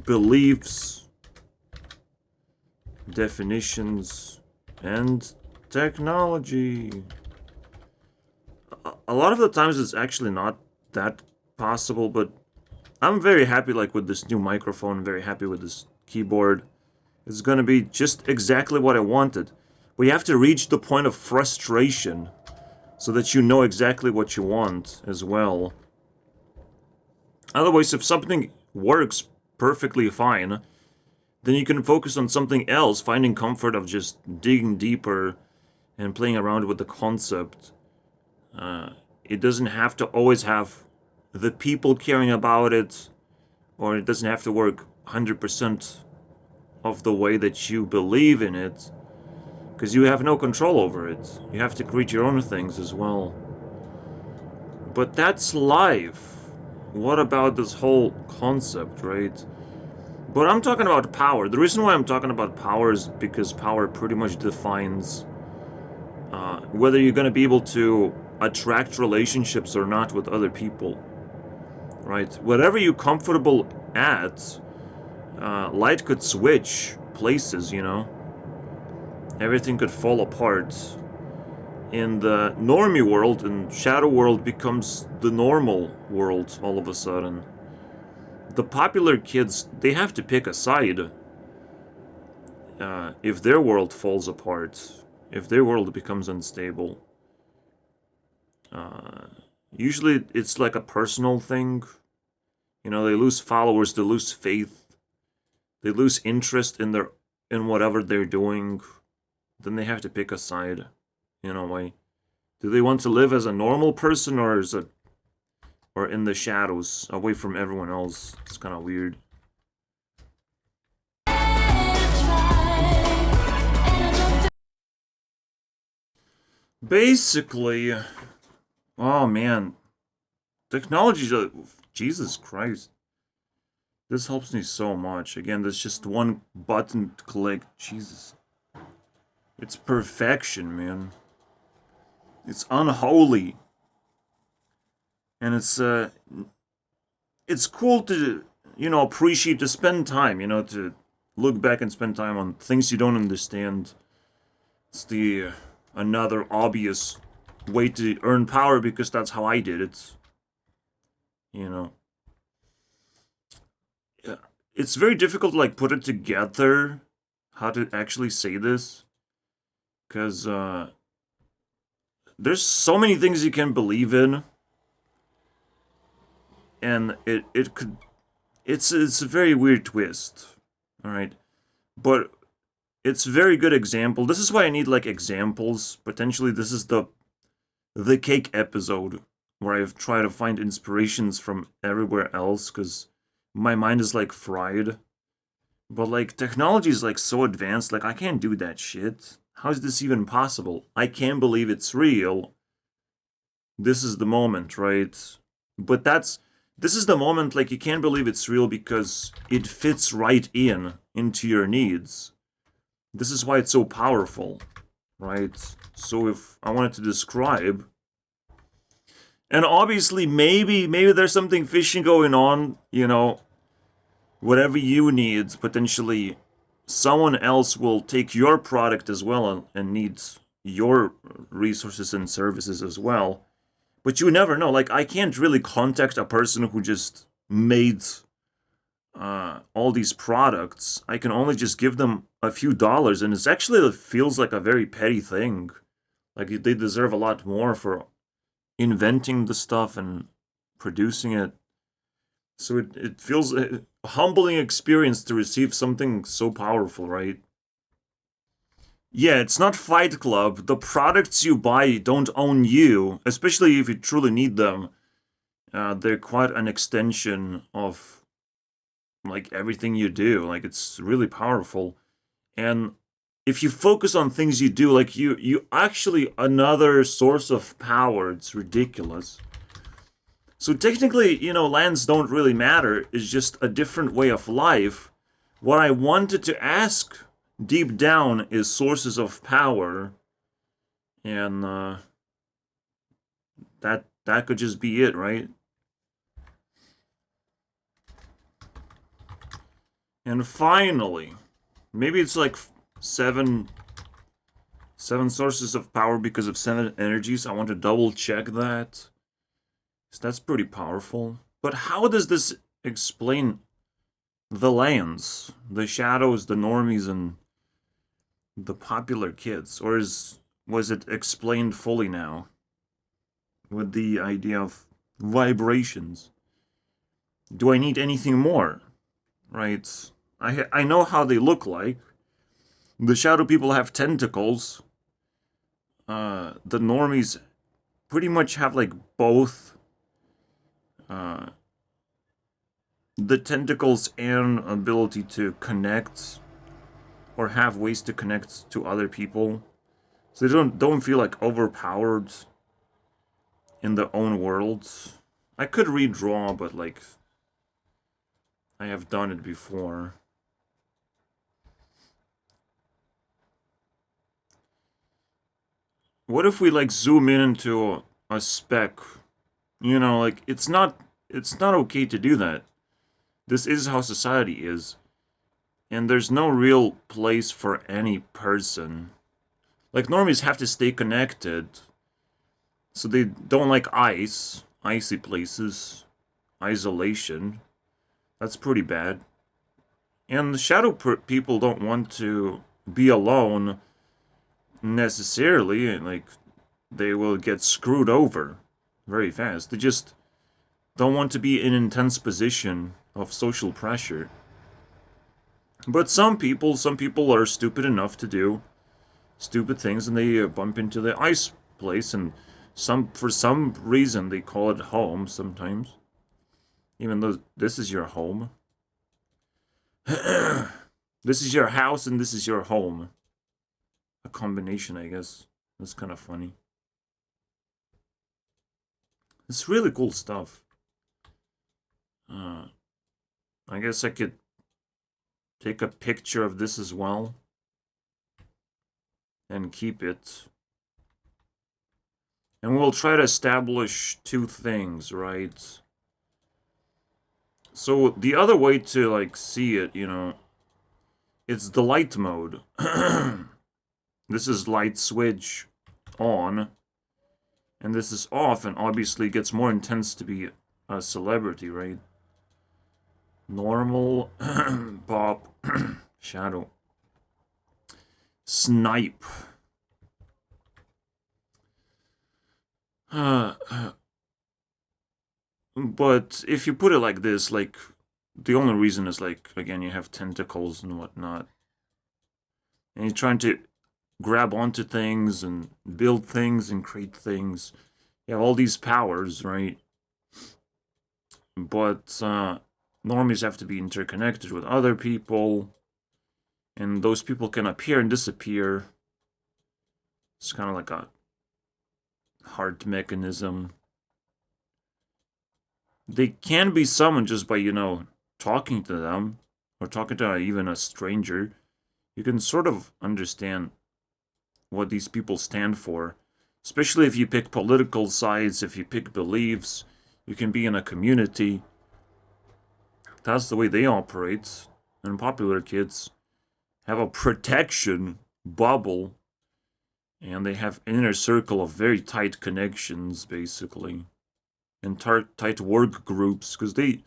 beliefs, definitions, and technology. A lot of the times it's actually not that possible, but I'm very happy, like, with this new microphone. I'm very happy with this keyboard. It's gonna be just exactly what I wanted. But you have to reach the point of frustration so that you know exactly what you want as well. Otherwise, if something works perfectly fine, then you can focus on something else, finding comfort of just digging deeper and playing around with the concept. It doesn't have to always have the people caring about it, or it doesn't have to work 100% of the way that you believe in it, because you have no control over it. You have to create your own things as well. But that's life. What about this whole concept, right? But I'm talking about power. The reason why I'm talking about power is because power pretty much defines whether you're going to be able to attract relationships or not with other people, right? Whatever you're comfortable at, light could switch places, you know? Everything could fall apart. In the normie world, and shadow world becomes the normal world all of a sudden. The popular kids, they have to pick a side if their world falls apart, if their world becomes unstable. Usually it's like a personal thing. You know, they lose followers, they lose faith, they lose interest in whatever they're doing. Then they have to pick a side, in a way. Do they want to live as a normal person or in the shadows, away from everyone else? It's kind of weird. Basically, oh man, technology, Jesus Christ. This helps me so much. Again, there's just one button click. Jesus. It's perfection, man. It's unholy. And it's cool to, you know, appreciate, to spend time, you know, to look back and spend time on things you don't understand. It's the another obvious way to earn power, because that's how I did it. You know. Yeah. It's very difficult to like put it together how to actually say this, because there's so many things you can believe in, and it's a very weird twist. All right, but it's a very good example. This is why I need like examples. Potentially, this is the cake episode where I've tried to find inspirations from everywhere else, because my mind is like fried. But like technology is like so advanced, like I can't do that shit. How is this even possible? I can't believe it's real. This is the moment, right? But this is the moment, like you can't believe it's real because it fits right into your needs. This is why it's so powerful, right? So if I wanted to describe, and obviously maybe there's something fishy going on, you know, whatever you need, potentially someone else will take your product as well and needs your resources and services as well. But you never know. Like, I can't really contact a person who just made all these products. I can only just give them a few dollars, and it feels like a very petty thing. Like, they deserve a lot more for inventing the stuff and producing it. So it feels a humbling experience to receive something so powerful, right? Yeah, it's not Fight Club. The products you buy don't own you, especially if you truly need them. They're quite an extension of like everything you do. Like it's really powerful. And if you focus on things you do, like you actually another source of power. It's ridiculous. So technically, you know, lands don't really matter. It's just a different way of life. What I wanted to ask deep down is sources of power, and that could just be it, right? And finally, maybe it's like seven sources of power because of 7 energies. I want to double check that. So that's pretty powerful. But how does this explain the lands, the shadows, the normies, and the popular kids? Or was it explained fully now with the idea of vibrations? Do I need anything more? Right? I know how they look like. The shadow people have tentacles. The normies pretty much have like both the tentacles and ability to connect or have ways to connect to other people. So they don't feel like overpowered in their own worlds. I could redraw, but like I have done it before. What if we like zoom in into a speck? You know, like it's not okay to do that. This is how society is. And there's no real place for any person. Like normies have to stay connected. So they don't like icy places, isolation. That's pretty bad. And the shadow people don't want to be alone necessarily. Like, they will get screwed over very fast. They just don't want to be in an intense position of social pressure. But some people are stupid enough to do stupid things, and they bump into the ice place, and for some reason they call it home sometimes, even though this is your home. This is your house and this is your home. A combination, I guess. That's kind of funny. It's really cool stuff. I guess I could take a picture of this as well and keep it. And we'll try to establish two things, right? So the other way to like see it, you know, it's the light mode. This is light switch on, and this is off, and obviously it gets more intense to be a celebrity, right? Normal, pop, shadow, snipe. But if you put it like this, like, the only reason is, like, again, you have tentacles and whatnot. And you're trying to grab onto things and build things and create things. You have all these powers, right? But normies have to be interconnected with other people. And those people can appear and disappear. It's kind of like a heart mechanism. They can be summoned just by, you know, talking to them, or talking to even a stranger. You can sort of understand what these people stand for. Especially if you pick political sides, if you pick beliefs, you can be in a community. That's the way they operate. And popular kids have a protection bubble, and they have inner circle of very tight connections, basically. And tight work groups, because they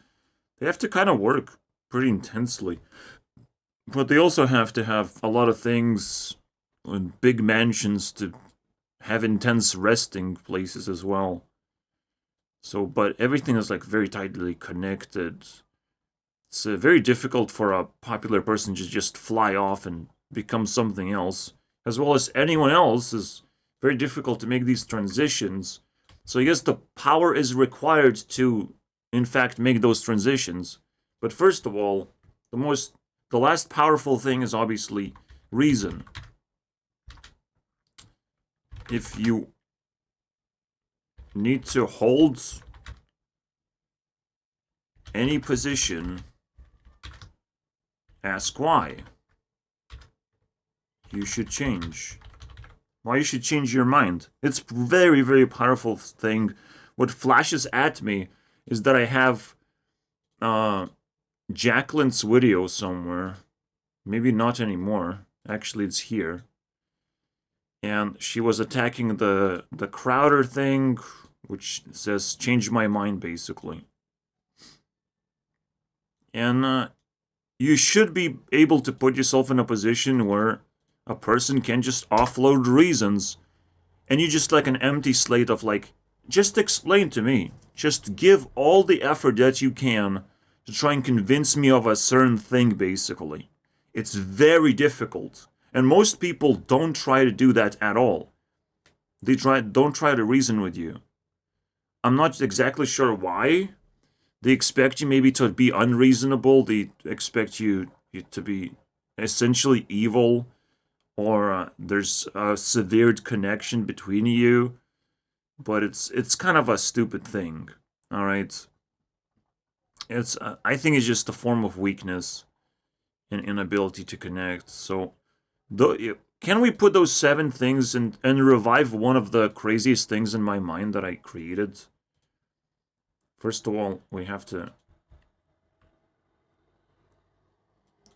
have to kind of work pretty intensely. But they also have to have a lot of things, big mansions to have intense resting places as well. So, but everything is like very tightly connected. It's very difficult for a popular person to just fly off and become something else. As well as anyone else, is very difficult to make these transitions. So I guess the power is required to, in fact, make those transitions. But first of all, the last powerful thing is obviously reason. If you need to hold any position, ask why. You should change. Why you should change your mind. It's very, very powerful thing. What flashes at me is that I have Jacqueline's video somewhere. Maybe not anymore. Actually, it's here. And she was attacking the Crowder thing, which says change my mind, basically. And you should be able to put yourself in a position where a person can just offload reasons, and you just like an empty slate of like, just explain to me. Just give all the effort that you can to try and convince me of a certain thing, basically. It's very difficult. And most people don't try to do that at all. They don't try to reason with you. I'm not exactly sure why. They expect you maybe to be unreasonable. They expect you to be essentially evil, or there's a severed connection between you. But it's kind of a stupid thing, all right? it's I think it's just a form of weakness and inability to connect. So, can we put those 7 things and revive one of the craziest things in my mind that I created? First of all, we have to...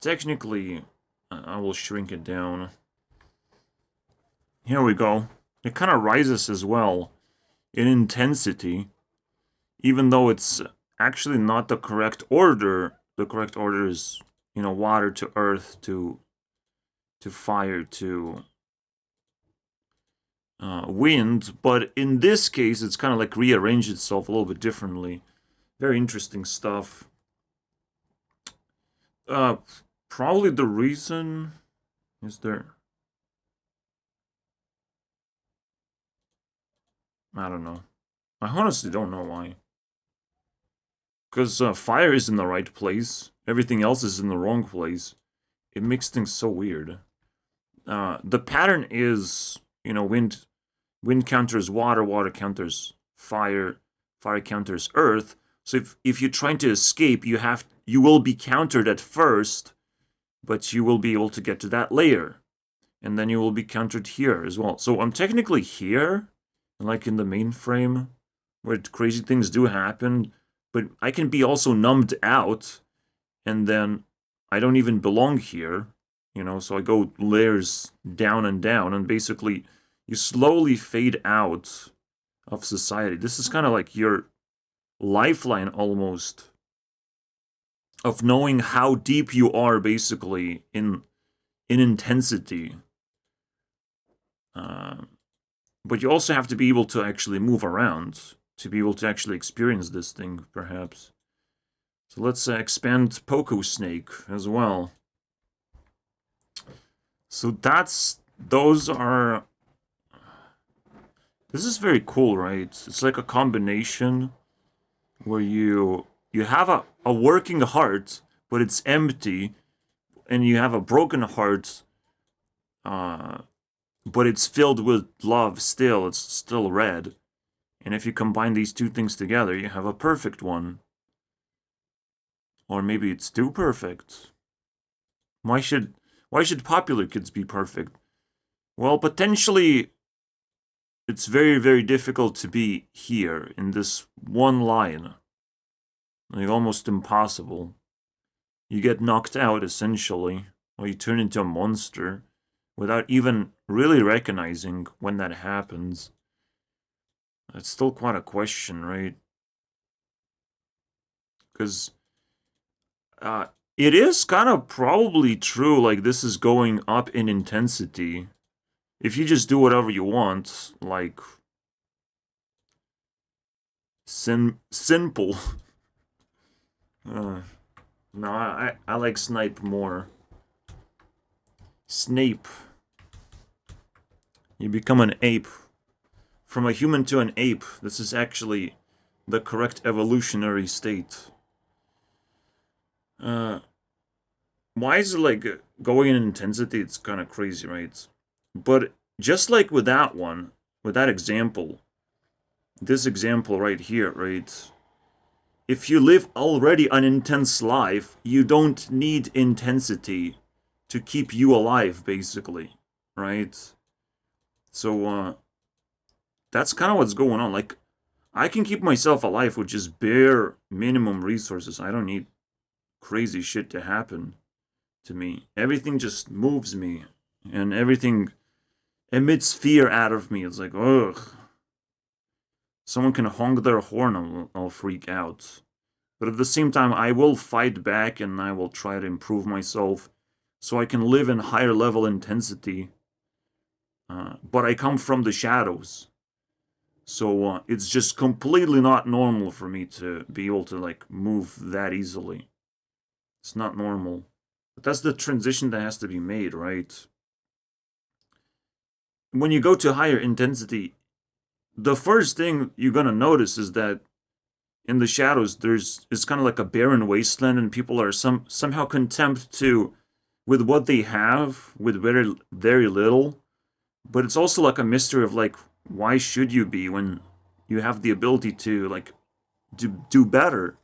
Technically, I will shrink it down. Here we go. It kind of rises as well in intensity, even though it's actually not the correct order. The correct order is, water to earth to fire to wind, but in this case, it's kind of like rearranged itself a little bit differently. Very interesting stuff. Probably the reason is there... I don't know. I honestly don't know why. Because fire is in the right place. Everything else is in the wrong place. It makes things so weird. The pattern is, wind counters water, water counters fire, fire counters earth. So if you're trying to escape, you will be countered at first, but you will be able to get to that layer. And then you will be countered here as well. So I'm technically here, like in the mainframe, where crazy things do happen, but I can be also numbed out, and then I don't even belong here, so I go layers down, and basically you slowly fade out of society. This is kind of like your lifeline, almost, of knowing how deep you are, basically, in intensity. But you also have to be able to actually move around, to be able to actually experience this thing, perhaps. So let's expand Poco Snake as well. So those are... This is very cool, right? It's like a combination where you have a working heart, but it's empty, and you have a broken heart, but it's filled with love still. It's still red. And if you combine these two things together, you have a perfect one. Or maybe it's too perfect. Why should popular kids be perfect? Well, potentially, it's very, very difficult to be here in this one line. Like, almost impossible. You get knocked out, essentially, or you turn into a monster without even really recognizing when that happens. That's still quite a question, right? Because it is kind of probably true, like, this is going up in intensity. If you just do whatever you want, like, simple. No, I like Snipe more. Snape. You become an ape. From a human to an ape. This is actually the correct evolutionary state. Why is it like going in intensity? It's kind of crazy, right? But just like with that one, with that example, this example right here, right? If you live already an intense life, you don't need intensity to keep you alive, basically, right? So, that's kind of what's going on. Like, I can keep myself alive with just bare minimum resources. I don't need crazy shit to happen to me. Everything just moves me, and everything emits fear out of me. It's like, ugh. Someone can honk their horn, I'll freak out. But at the same time, I will fight back, and I will try to improve myself so I can live in higher level intensity. But I come from the shadows. So it's just completely not normal for me to be able to, like, move that easily. It's not normal. But that's the transition that has to be made, right? When you go to higher intensity, the first thing you're gonna notice is that in the shadows, it's kind of like a barren wasteland, and people are somehow content with what they have, with very, very little. But it's also like a mystery of, like, why should you be when you have the ability to, like, do better?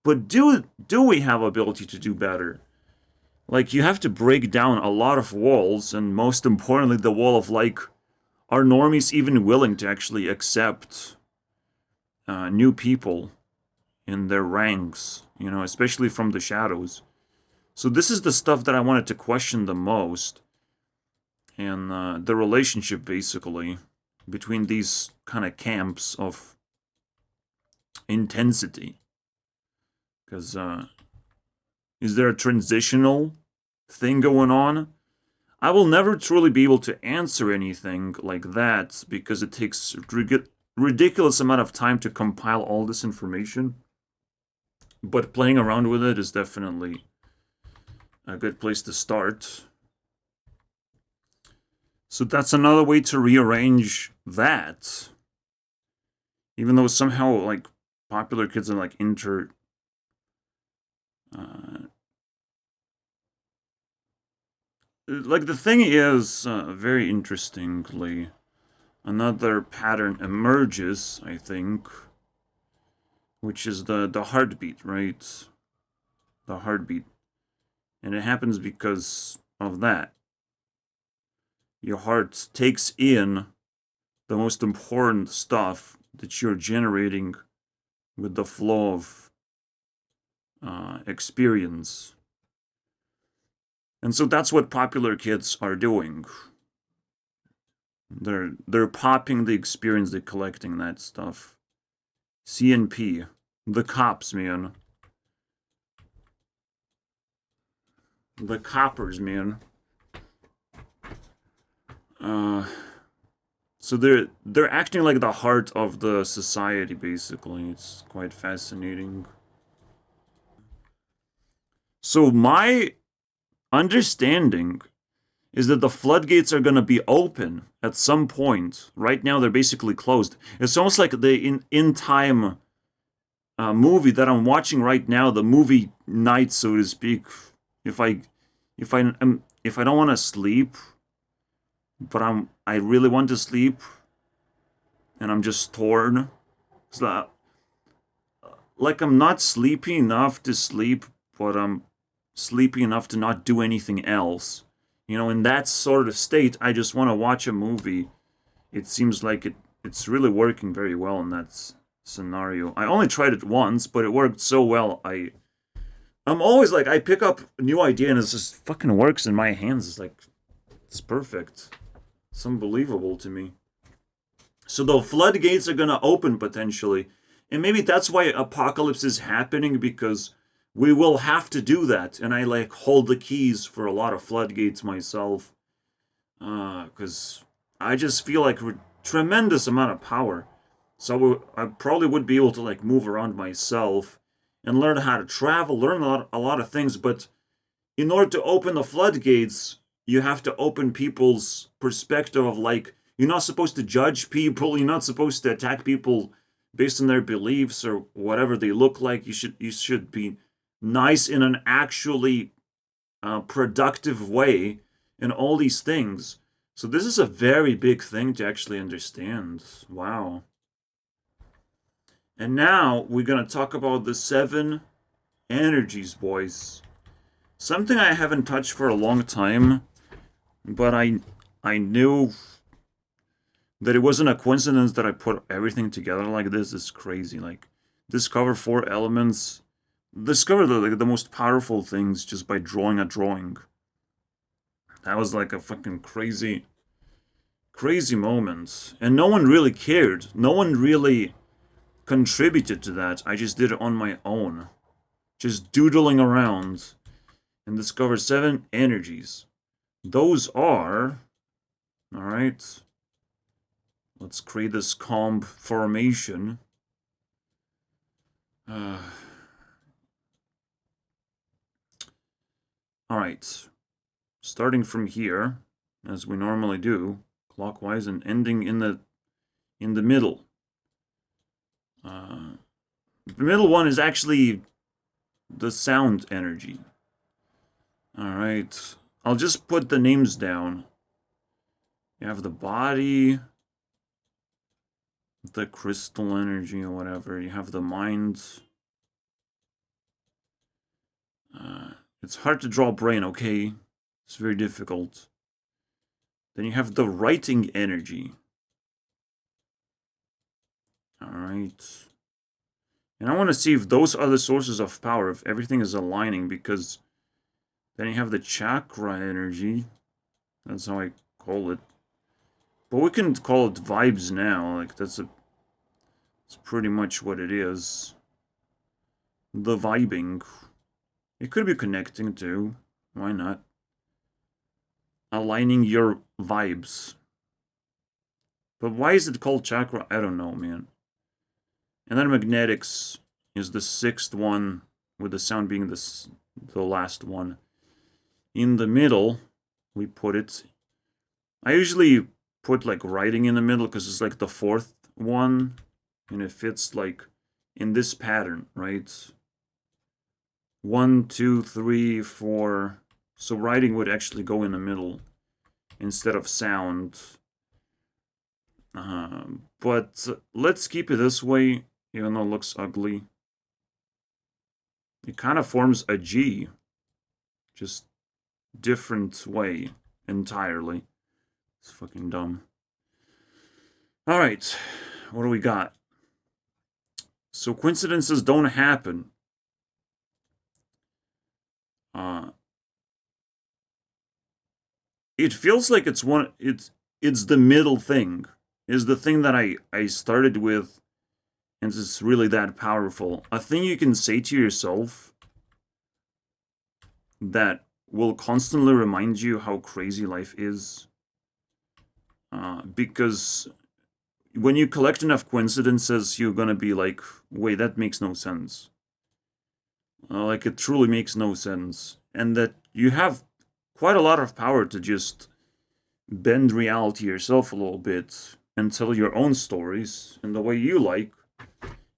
But do we have ability to do better? Like, you have to break down a lot of walls, and most importantly, the wall of, like, are normies even willing to actually accept new people in their ranks, you know, especially from the shadows. So this is the stuff that I wanted to question the most, and the relationship, basically, between these kind of camps of intensity. Because, is there a transitional thing going on? I will never truly be able to answer anything like that, because it takes ridiculous amount of time to compile all this information. But playing around with it is definitely a good place to start. So that's another way to rearrange that. Even though somehow, like, popular kids are, like, like, the thing is, very interestingly, another pattern emerges, I think, which is the heartbeat, right? The heartbeat. And it happens because of that. Your heart takes in the most important stuff that you're generating with the flow of experience. And so that's what popular kids are doing. They're popping the experience, they're collecting that stuff. CNP. The cops, man. The coppers, man. So they're acting like the heart of the society, basically. It's quite fascinating. So my understanding is that the floodgates are gonna be open at some point. Right now, they're basically closed. It's almost like the in time movie that I'm watching right now, the movie night, so to speak. If I if I if I don't want to sleep, but I really want to sleep, and I'm just torn. So, like, I'm not sleepy enough to sleep, but I'm sleepy enough to not do anything else. You know, in that sort of state, I just want to watch a movie. It seems like it's really working very well in that scenario. I only tried it once, but it worked so well. I'm always like, I pick up a new idea and it just fucking works in my hands. It's like, it's perfect. It's unbelievable to me. So the floodgates are gonna open potentially. And maybe that's why apocalypse is happening, because we will have to do that. And I, like, hold the keys for a lot of floodgates myself. Because I just feel like tremendous amount of power. So I probably would be able to, like, move around myself and learn how to travel, learn a lot of things. But in order to open the floodgates, you have to open people's perspective of, like, you're not supposed to judge people, you're not supposed to attack people based on their beliefs or whatever they look like. You should be nice in an actually productive way, and all these things. So this is a very big thing to actually understand. Wow. And now we're gonna talk about the 7 energies, boys. Something I haven't touched for a long time, but I knew that it wasn't a coincidence that I put everything together like this. It's crazy. Like, discover 4 elements. Discover the most powerful things just by drawing a drawing. That was like a fucking crazy moment. And no one really cared. No one really contributed to that. I just did it on my own. Just doodling around. And discover 7 energies. Those are... Alright. Let's create this comb formation. Alright. Starting from here, as we normally do, clockwise, and ending in the middle. The middle one is actually the sound energy. Alright. I'll just put the names down. You have the body, the crystal energy or whatever. You have the mind, It's hard to draw brain, okay? It's very difficult. Then you have the writing energy. Alright. And I want to see if those are the sources of power, if everything is aligning, because then you have the chakra energy. That's how I call it. But we can call it vibes now, like that's pretty much what it is. The vibing. It could be connecting too. Why not? Aligning your vibes. But why is it called chakra? I don't know, man. And then magnetics is the 6th one, with the sound being the last one. In the middle, we put it. I usually put like writing in the middle because it's like the 4th one, and it fits like in this pattern, right? 1, 2, 3, 4. So writing would actually go in the middle instead of sound. But let's keep it this way, even though it looks ugly. It kind of forms a G. Just different way entirely. It's fucking dumb. Alright, what do we got? So coincidences don't happen. It feels like it's the middle thing. Is the thing that I started with, and it's really that powerful. A thing you can say to yourself that will constantly remind you how crazy life is. Because when you collect enough coincidences, you're gonna be like, wait, that makes no sense. Like, it truly makes no sense. And that you have quite a lot of power to just bend reality yourself a little bit and tell your own stories in the way you like,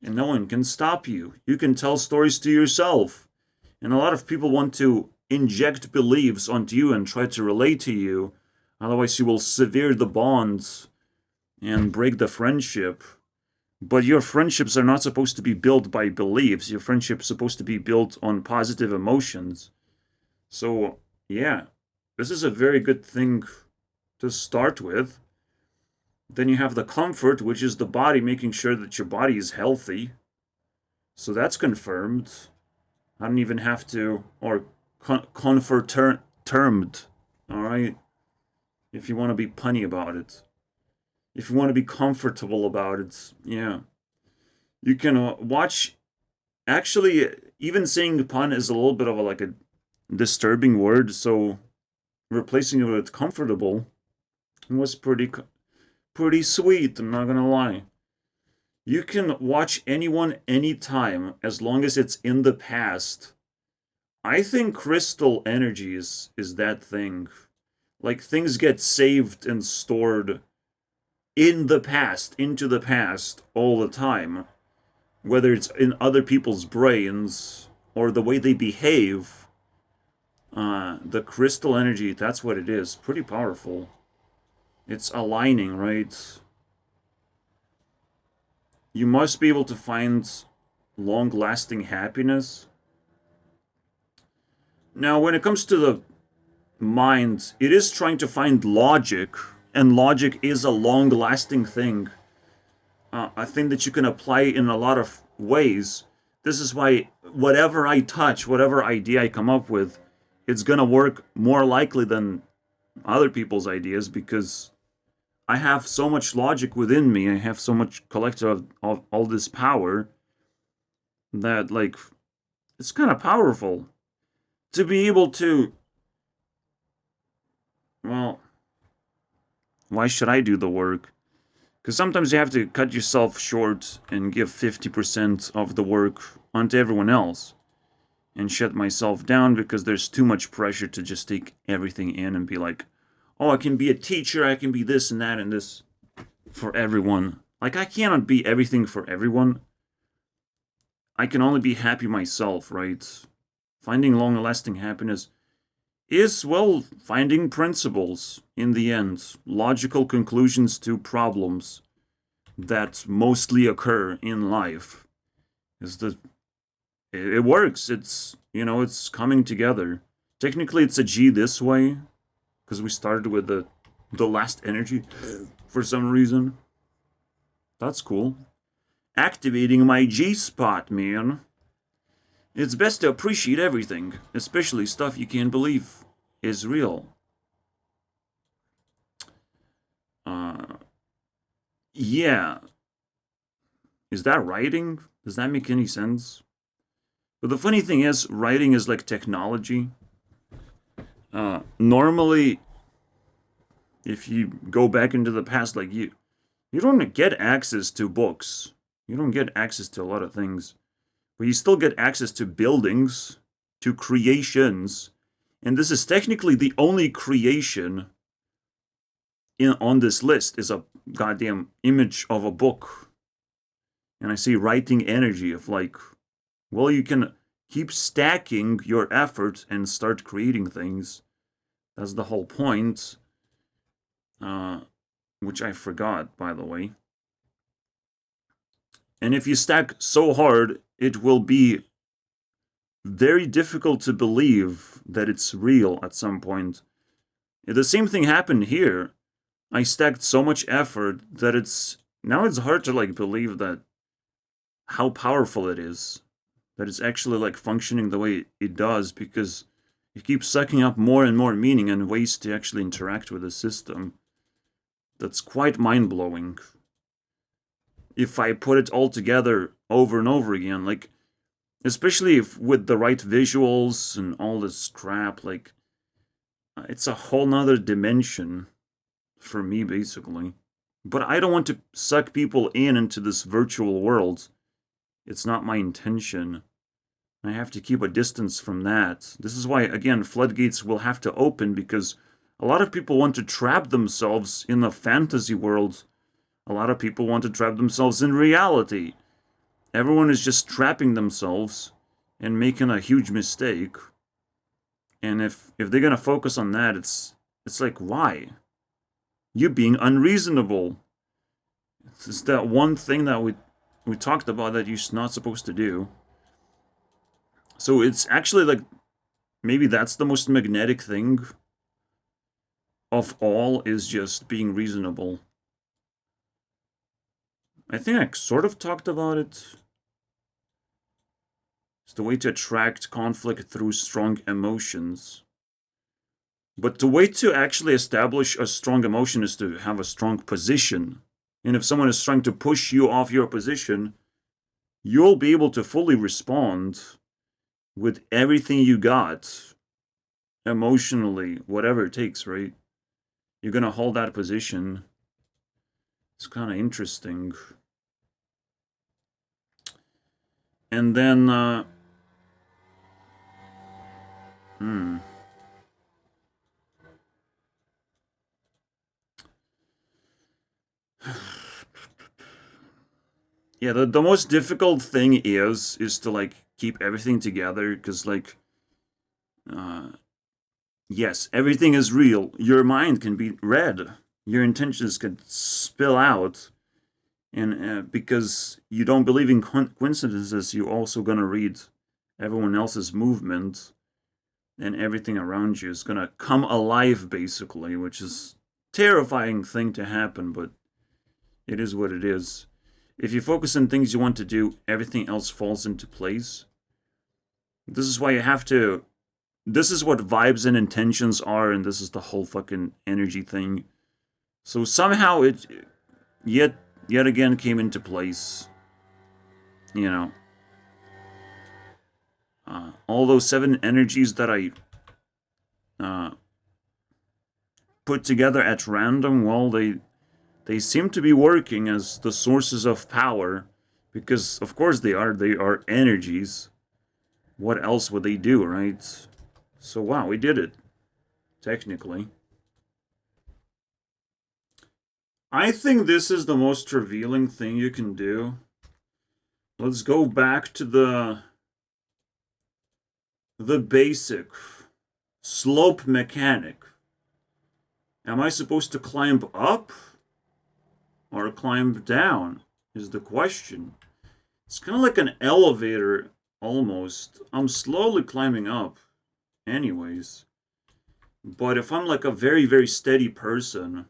and no one can stop you. You can tell stories to yourself. And a lot of people want to inject beliefs onto you and try to relate to you, otherwise you will sever the bonds and break the friendship. But your friendships are not supposed to be built by beliefs. Your friendship's supposed to be built on positive emotions. So, yeah, this is a very good thing to start with. Then you have the comfort, which is the body, making sure that your body is healthy. So that's confirmed. I don't even have to, or termed, alright? If you want to be punny about it. If you want to be comfortable about it, yeah. You can watch, actually, even saying pun is a little bit of like a disturbing word, so replacing it with comfortable was pretty sweet, I'm not gonna lie. You can watch anyone anytime, as long as it's in the past. I think crystal energy is that thing. Like, things get saved and stored in the past, into the past, all the time. Whether it's in other people's brains, or the way they behave. The crystal energy, that's what it is. Pretty powerful. It's aligning, right? You must be able to find long-lasting happiness. Now, when it comes to the mind, it is trying to find logic, and logic is a long-lasting thing. A thing that you can apply in a lot of ways. This is why whatever I touch, whatever idea I come up with, it's gonna work more likely than other people's ideas, because I have so much logic within me, I have so much collective of all this power, that, like, it's kind of powerful. To be able to, well, why should I do the work? Because sometimes you have to cut yourself short and give 50% of the work onto everyone else. And shut myself down because there's too much pressure to just take everything in and be like, oh, I can be a teacher, I can be this and that and this for everyone. Like, I cannot be everything for everyone. I can only be happy myself, right? Finding long-lasting happiness is, well, finding principles in the end. Logical conclusions to problems that mostly occur in life is the it works. It's, it's coming together. Technically, it's a G this way, because we started with the last energy for some reason. That's cool. Activating my G spot, man. It's best to appreciate everything, especially stuff you can't believe is real. Yeah. Is that writing? Does that make any sense? But the funny thing is, writing is like technology. Normally, if you go back into the past, like you don't get access to books. You don't get access to a lot of things. But you still get access to buildings, to creations. And this is technically the only creation on this list is a goddamn image of a book. And I see writing energy of like, well, you can keep stacking your effort and start creating things. That's the whole point. Which I forgot, by the way. And if you stack so hard, it will be very difficult to believe that it's real at some point. The same thing happened here. I stacked so much effort that now it's hard to like believe that how powerful it is. That it's actually like functioning the way it does, because it keeps sucking up more and more meaning and ways to actually interact with the system. That's quite mind-blowing. If I put it all together over and over again, like, especially if with the right visuals and all this crap, like, it's a whole nother dimension for me, basically. But I don't want to suck people into this virtual world. It's not my intention. I have to keep a distance from that. This is why, again, floodgates will have to open, because a lot of people want to trap themselves in the fantasy world. A lot of people want to trap themselves in reality. Everyone is just trapping themselves and making a huge mistake. And if they're gonna focus on that, it's like, why? You're being unreasonable. It's that one thing that we talked about that you're not supposed to do. So it's actually like, maybe that's the most magnetic thing of all, is just being reasonable. I think I sort of talked about it. It's the way to attract conflict through strong emotions. But the way to actually establish a strong emotion is to have a strong position. And if someone is trying to push you off your position, you'll be able to fully respond with everything you got, emotionally, whatever it takes, right? You're gonna hold that position. It's kind of interesting. And then, yeah, the most difficult thing is to like keep everything together, because like, yes, everything is real. Your mind can be read. Your intentions can spill out. And because you don't believe in coincidences, you're also gonna read everyone else's movement, and everything around you is gonna come alive, basically, which is a terrifying thing to happen, but it is what it is. If you focus on things you want to do, everything else falls into place. This is why you have to... This is what vibes and intentions are, and this is the whole fucking energy thing. So somehow it yet again came into place. You know. All those 7 energies that I put together at random, well, they seem to be working as the sources of power, because of course they are energies. What else would they do, right? So wow, we did it, technically. I think this is the most revealing thing you can do. Let's go back to the basic slope mechanic. Am I supposed to climb up or climb down is the question. It's kind of like an elevator almost. I'm slowly climbing up, anyways. But if I'm like a very, very steady person,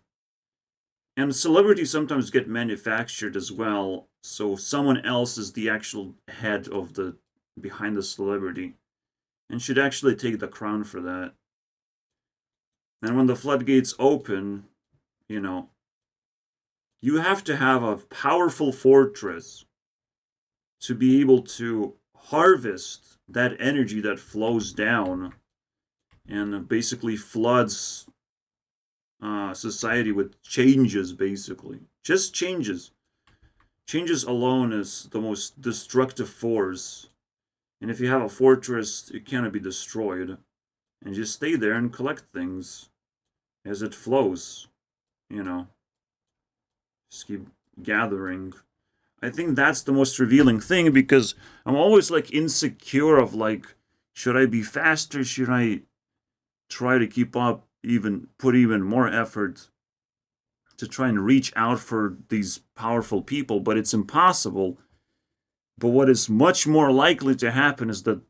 and celebrities sometimes get manufactured as well, so someone else is the actual head of the behind the celebrity, and should actually take the crown for that. And when the floodgates open, you know, you have to have a powerful fortress to be able to harvest that energy that flows down and basically floods society with changes, basically. Just changes. Changes alone is the most destructive force. And if you have a fortress, it cannot be destroyed. And just stay there and collect things as it flows. You know, just keep gathering. I think that's the most revealing thing because I'm always like insecure of like, should I be faster? Should I try to keep up, even put even more effort to try and reach out for these powerful people? But it's impossible. But what is much more likely to happen is that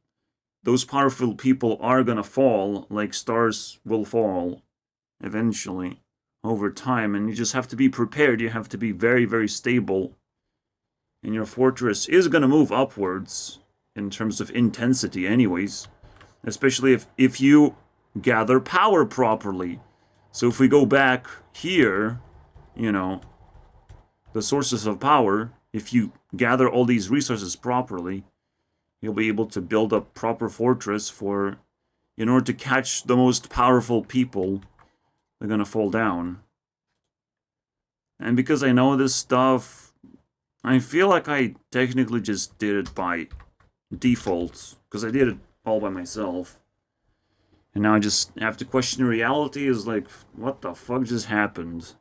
those powerful people are gonna fall, like stars will fall eventually over time, and you just have to be prepared. You have to be very, very stable, and your fortress is gonna move upwards in terms of intensity, anyways. Especially if you gather power properly. So if we go back here, you know, the sources of power, if you gather all these resources properly, you'll be able to build a proper fortress for, in order to catch the most powerful people, they're gonna fall down. And because I know this stuff, I feel like I technically just did it by default, because I did it all by myself. And now I just have to question reality, is like, what the fuck just happened?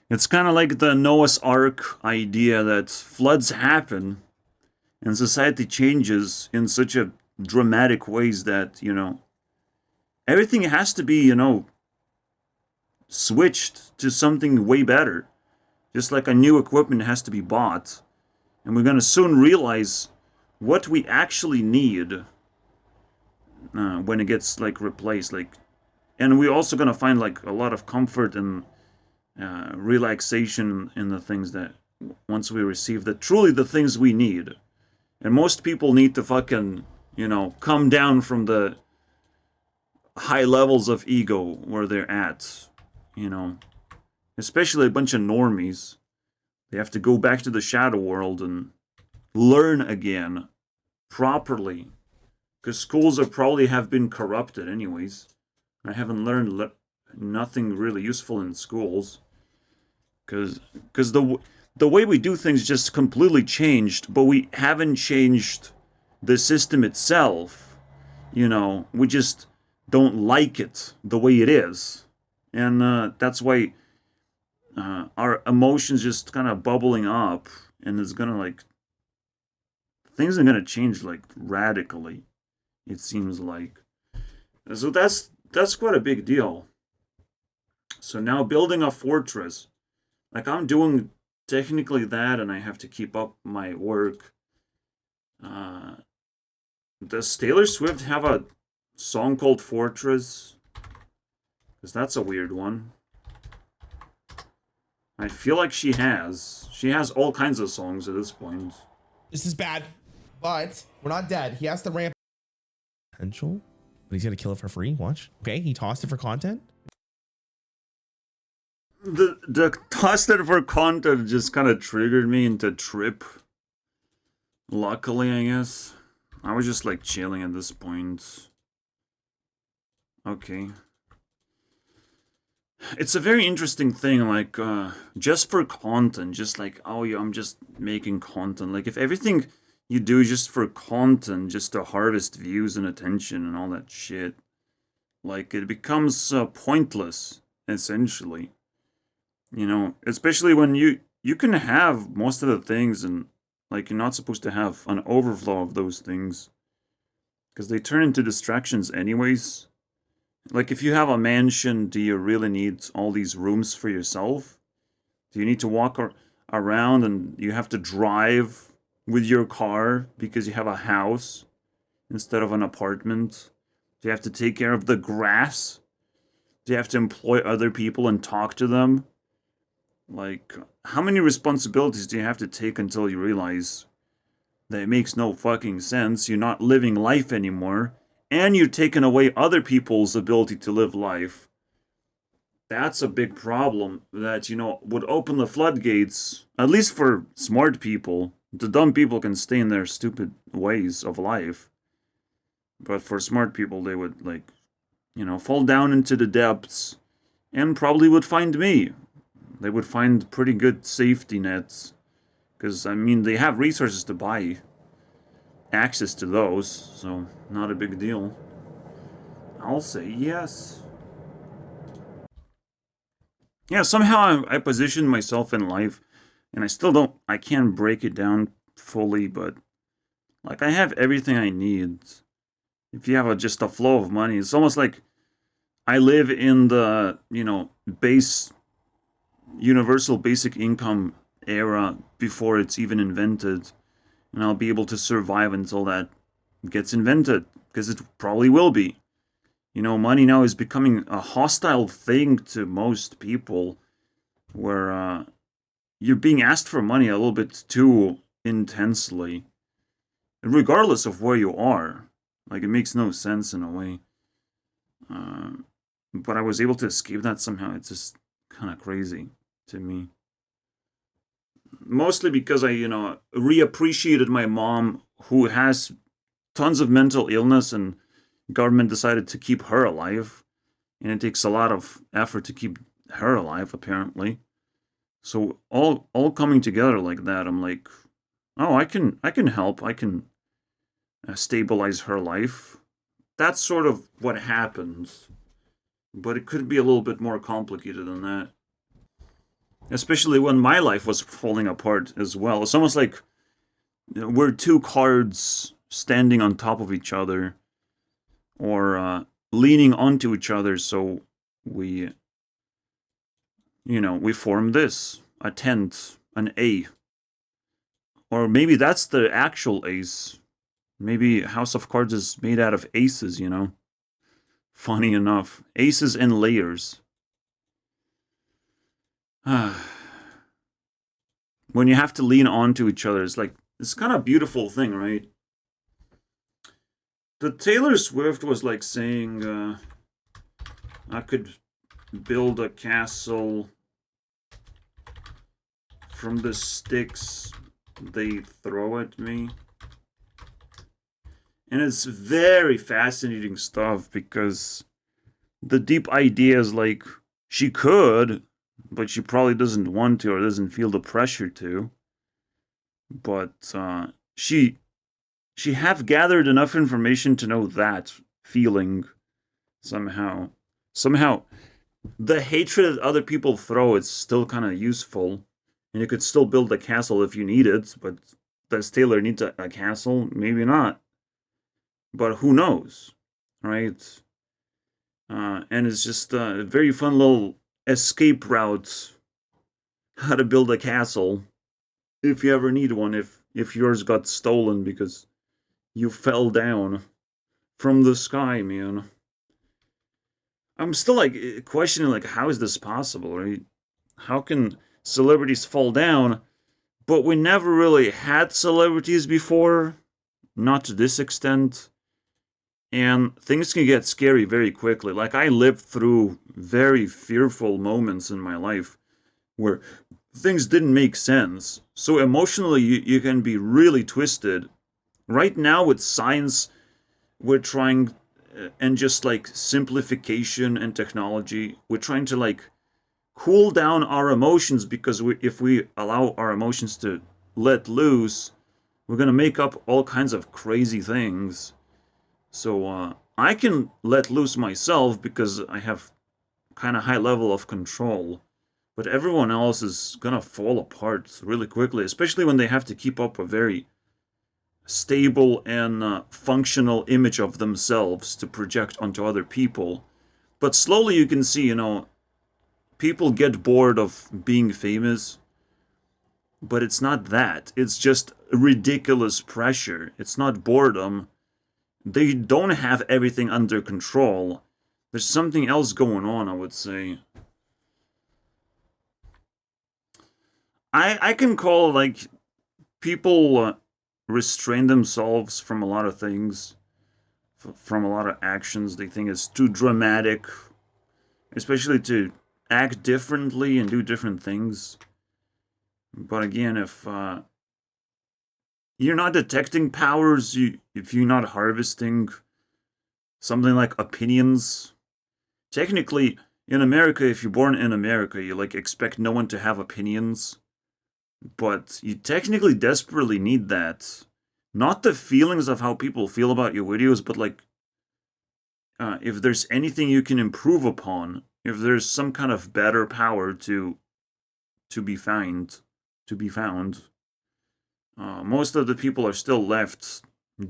It's kind of like the Noah's Ark idea that floods happen and society changes in such a dramatic ways that, you know, everything has to be, you know, switched to something way better. Just like a new equipment has to be bought. And we're going to soon realize what we actually need when it gets, like, replaced. Like, and we're also going to find, like, a lot of comfort and relaxation in the things that, once we receive that, truly the things we need. And most people need to fucking, you know, come down from the high levels of ego where they're at, you know. Especially a bunch of normies. They have to go back to the shadow world and learn again properly. Because schools are probably have been corrupted anyways. I haven't learned nothing really useful in schools. Because the way we do things just completely changed, but we haven't changed the system itself. You know, we just don't like it the way it is. And that's why our emotions just kind of bubbling up, and it's gonna, like, things are gonna change, like, radically, it seems like. So that's quite a big deal. So now building a fortress, like, I'm doing technically that, and I have to keep up my work. Does Taylor Swift have a song called Fortress? Because that's a weird one. I feel like she has. She has all kinds of songs at this point. This is bad, but we're not dead. He has to ramp potential, but he's gonna kill it for free. Watch. Okay, he tossed it for content. The toss it for content just kind of triggered me into trip. Luckily, I guess. I was just, like, chilling at this point. Okay. It's a very interesting thing, like, just for content, just like, oh yeah, I'm just making content. Like, if everything you do is just for content, just to harvest views and attention and all that shit, like, it becomes pointless, essentially. You know, especially when you can have most of the things, and, like, you're not supposed to have an overflow of those things, because they turn into distractions anyways. Like, if you have a mansion, do you really need all these rooms for yourself? Do you need to walk around and you have to drive with your car because you have a house instead of an apartment? Do you have to take care of the grass? Do you have to employ other people and talk to them? Like, how many responsibilities do you have to take until you realize that it makes no fucking sense? You're not living life anymore, and you're taking away other people's ability to live life. That's a big problem that, would open the floodgates, at least for smart people. The dumb people can stay in their stupid ways of life. But for smart people, they would, like, fall down into the depths and probably would find me. They would find pretty good safety nets. Because, I mean, they have resources to buy access to those, so not a big deal. I'll say yes. Yeah, somehow I positioned myself in life, and I can't break it down fully, but, like, I have everything I need. If you have just a flow of money, it's almost like I live in the, base, universal basic income era before it's even invented, and I'll be able to survive until that gets invented, because it probably will be. Money now is becoming a hostile thing to most people, where you're being asked for money a little bit too intensely, regardless of where you are. Like, it makes no sense in a way. But I was able to escape that somehow. It's just kind of crazy to me. Mostly because I, reappreciated my mom, who has tons of mental illness, and government decided to keep her alive. And it takes a lot of effort to keep her alive, apparently. So all coming together like that, I'm like, oh, I can help. I can stabilize her life. That's sort of what happens. But it could be a little bit more complicated than that. Especially when my life was falling apart as well. It's almost like we're two cards standing on top of each other, or leaning onto each other, so we form this, a tent, an A. Or maybe that's the actual ace. Maybe House of Cards is made out of aces, Funny enough. Aces and layers. When you have to lean onto each other, it's kind of beautiful thing, right? The Taylor Swift was like saying, I could build a castle from the sticks they throw at me. And it's very fascinating stuff, because the deep idea is like, she could, but she probably doesn't want to, or doesn't feel the pressure to. But she have gathered enough information to know that feeling somehow. Somehow, the hatred that other people throw is still kind of useful, and you could still build a castle if you need it. But does Taylor need a castle? Maybe not. But who knows, right? And it's just a very fun little escape route, how to build a castle, if you ever need one, if yours got stolen because you fell down from the sky, man. I'm still, like, questioning, like, how is this possible, right? How can celebrities fall down, but we never really had celebrities before, not to this extent. And things can get scary very quickly. Like, I lived through very fearful moments in my life where things didn't make sense. So emotionally, you can be really twisted. Right now, with science, we're trying, and just like simplification and technology, we're trying to, like, cool down our emotions, because if we allow our emotions to let loose, we're going to make up all kinds of crazy things. So I can let loose myself because I have kind of high level of control. But everyone else is gonna fall apart really quickly, especially when they have to keep up a very stable and functional image of themselves to project onto other people. But slowly you can see, people get bored of being famous. But it's not that. It's just ridiculous pressure. It's not boredom. They don't have everything under control. There's something else going on, I would say. I can call, like, people restrain themselves from a lot of things, from a lot of actions they think is too dramatic, especially to act differently and do different things. But again, if you're not detecting powers, if you're not harvesting something like opinions, technically, in America, if you're born in America, you like expect no one to have opinions. But you technically desperately need that. Not the feelings of how people feel about your videos, but like, if there's anything you can improve upon, if there's some kind of better power to be found, most of the people are still left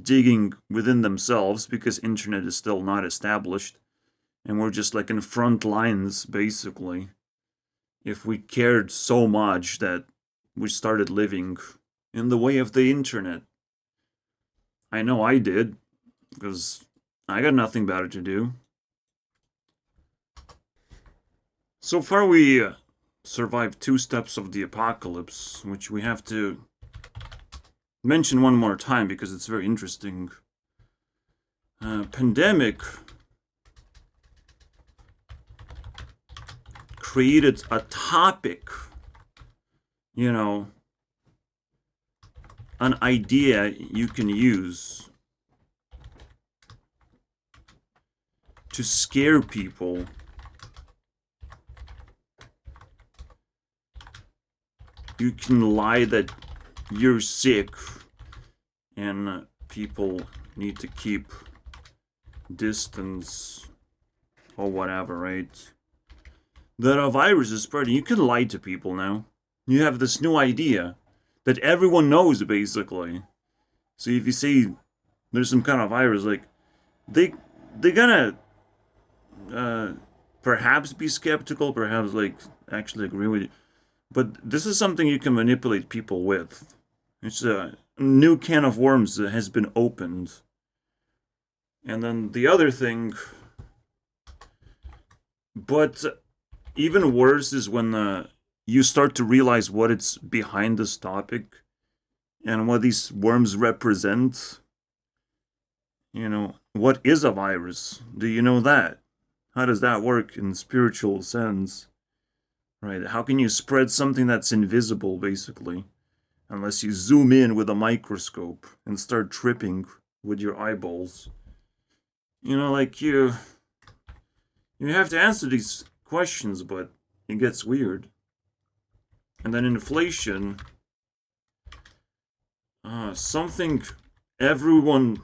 digging within themselves because internet is still not established, and we're just like in front lines basically. If we cared so much that we started living in the way of the internet. I know I did, because I got nothing better to do. So far we survived 2 steps of the apocalypse, which we have to mention one more time because it's very interesting. Pandemic created a topic, you know, an idea you can use to scare people. You can lie that you're sick and people need to keep distance or whatever, right? That a virus is spreading. You can lie to people now. You have this new idea that everyone knows, basically. So if you say there's some kind of virus, like, they're gonna perhaps be skeptical, perhaps, like, actually agree with you. But this is something you can manipulate people with. It's a new can of worms that has been opened. And then the other thing... But even worse is when you start to realize what it's behind this topic and what these worms represent. You know, what is a virus? Do you know that? How does that work in spiritual sense? Right? How can you spread something that's invisible, basically? Unless you zoom in with a microscope and start tripping with your eyeballs. You know, like, you have to answer these questions, but it gets weird. And then inflation, something everyone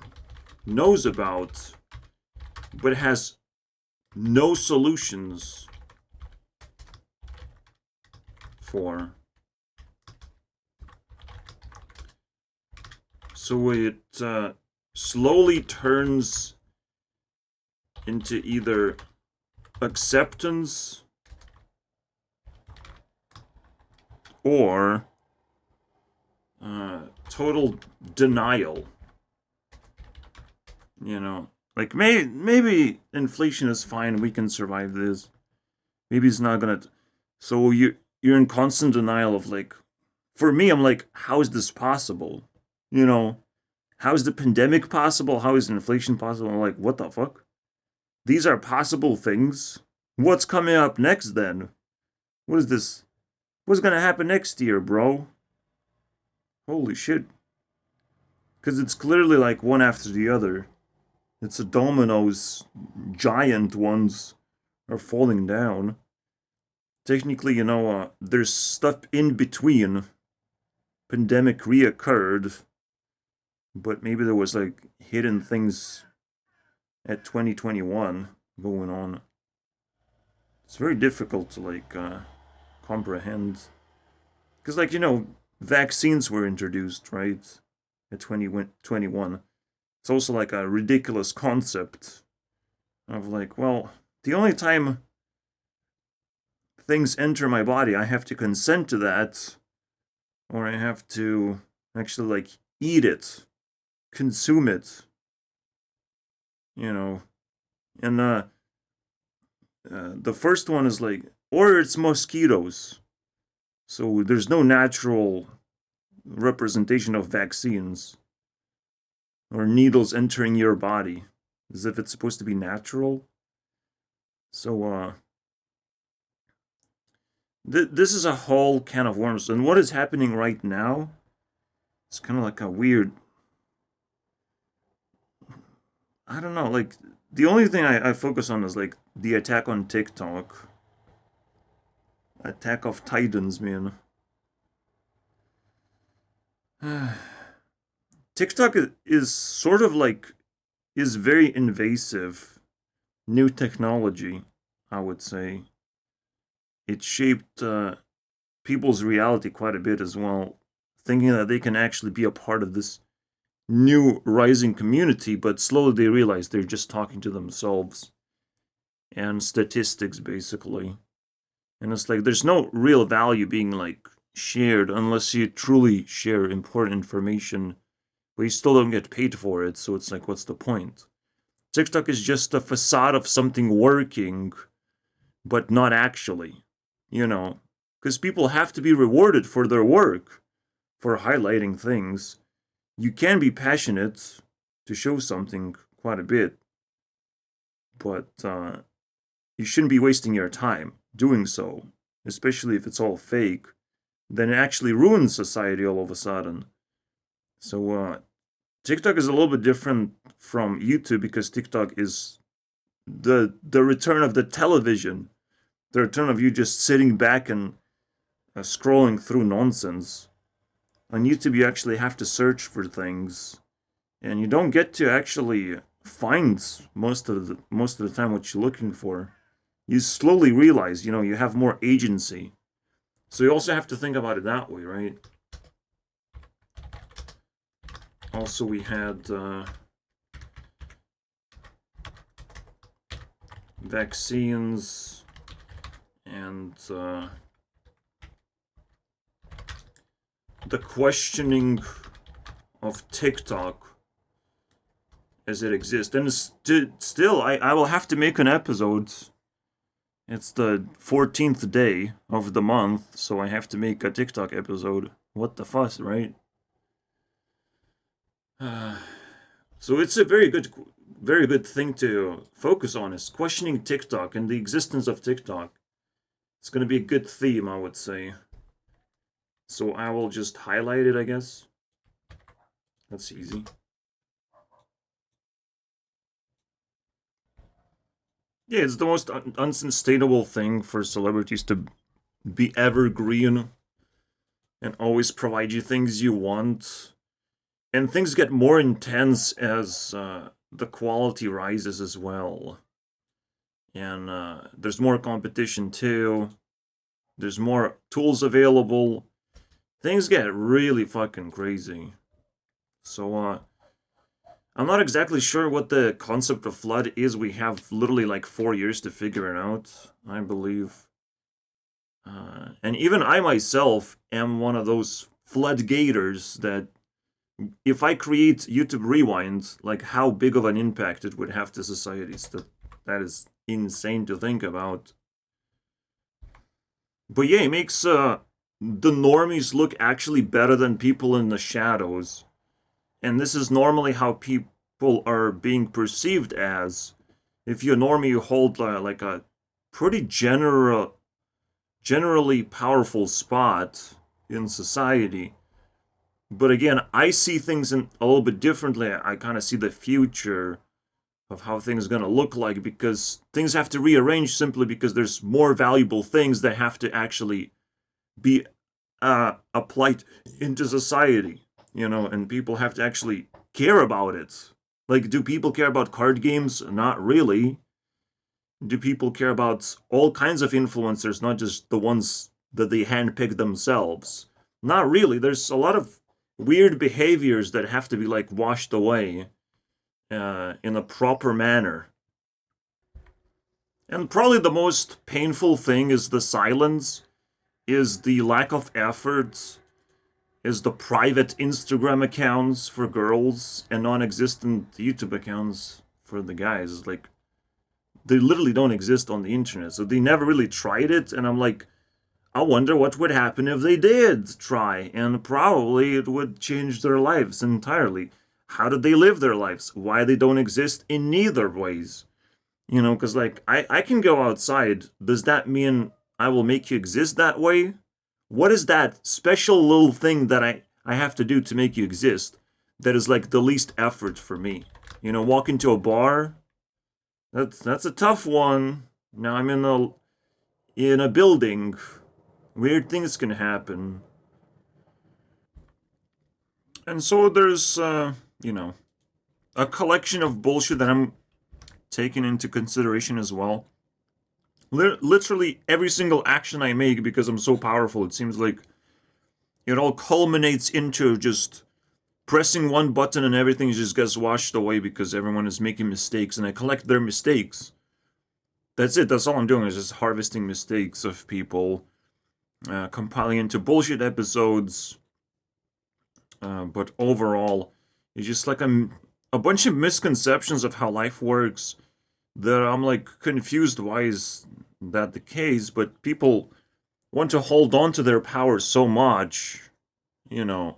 knows about, but has no solutions for. So it slowly turns into either acceptance or total denial. You know, like, maybe inflation is fine, we can survive this. Maybe it's not gonna... So you're in constant denial of, like... For me, I'm like, how is this possible? You know, how is the pandemic possible? How is inflation possible? I'm like, what the fuck? These are possible things? What's coming up next, then? What is this? What's gonna happen next year, bro? Holy shit. Because it's clearly like one after the other. It's a dominoes. Giant ones are falling down. Technically, you know, there's stuff in between. Pandemic reoccurred. But maybe there was, like, hidden things at 2021 going on. It's very difficult to, like, comprehend. Because, like, you know, vaccines were introduced, right? At 2021. It's also, like, a ridiculous concept of, like, well, the only time things enter my body, I have to consent to that or I have to actually like eat it, consume it, you know. And the first one is like, or it's mosquitoes. So there's no natural representation of vaccines or needles entering your body as if it's supposed to be natural. So this is a whole can of worms. And what is happening right now? It's kind of like a weird. I don't know. Like the only thing I focus on is like the attack on TikTok. Attack of Titans, man. TikTok is sort of like is very invasive new technology, I would say. It shaped people's reality quite a bit as well, thinking that they can actually be a part of this new rising community, but slowly they realize they're just talking to themselves and statistics, basically. And it's like there's no real value being like shared unless you truly share important information, but you still don't get paid for it, so it's like, what's the point? TikTok is just a facade of something working, but not actually, you know, because people have to be rewarded for their work, for highlighting things. You can be passionate to show something quite a bit, but you shouldn't be wasting your time doing so, especially if it's all fake. Then it actually ruins society all of a sudden. So TikTok is a little bit different from YouTube because TikTok is the return of the television, the return of you just sitting back and scrolling through nonsense. On YouTube, you actually have to search for things, and you don't get to actually find most of the time what you're looking for. You slowly realize, you know, you have more agency. So you also have to think about it that way, right? Also, we had vaccines and the questioning of TikTok as it exists. And still, I will have to make an episode. It's the 14th day of the month, so I have to make a TikTok episode. What the fuss, right? So it's a very good thing to focus on is questioning TikTok and the existence of TikTok. It's going to be a good theme, I would say. So I will just highlight it, I guess. That's easy. Yeah, it's the most unsustainable thing for celebrities to be evergreen and always provide you things you want. And things get more intense as the quality rises as well. And there's more competition too. There's more tools available. Things get really fucking crazy. So, I'm not exactly sure what the concept of flood is. We have literally like 4 years to figure it out, I believe. And even I myself am one of those floodgators that if I create YouTube Rewind, like how big of an impact it would have to societies. That is insane to think about. But yeah, it makes the normies look actually better than people in the shadows. And this is normally how people are being perceived as. If you're a normie, you hold like a pretty generally powerful spot in society. But again, I see things a little bit differently. I kind of see the future of how things are going to look like because things have to rearrange simply because there's more valuable things that have to actually be applied into society, you know, and people have to actually care about it. Like, do people care about card games? Not really. Do people care about all kinds of influencers, not just the ones that they handpick themselves? Not really. There's a lot of weird behaviors that have to be like washed away in a proper manner. And probably the most painful thing is the silence, is the lack of effort is the private Instagram accounts for girls and non-existent YouTube accounts for the guys. Like, they literally don't exist on the internet, so they never really tried it, and I'm like, I wonder what would happen if they did try, and probably it would change their lives entirely. How did they live their lives? Why they don't exist in neither ways? You know, because, like, I can go outside. Does that mean I will make you exist that way? What is that special little thing that I have to do to make you exist that is, like, the least effort for me? You know, walk into a bar? That's a tough one. Now I'm in a building. Weird things can happen. And so there's, you know, a collection of bullshit that I'm taking into consideration as well. Literally every single action I make, because I'm so powerful, it seems like it all culminates into just pressing one button and everything just gets washed away because everyone is making mistakes, and I collect their mistakes. That's it. That's all I'm doing, is just harvesting mistakes of people, compiling into bullshit episodes. But overall, it's just like a bunch of misconceptions of how life works that I'm like confused. Why is that the case? But people want to hold on to their power so much, you know.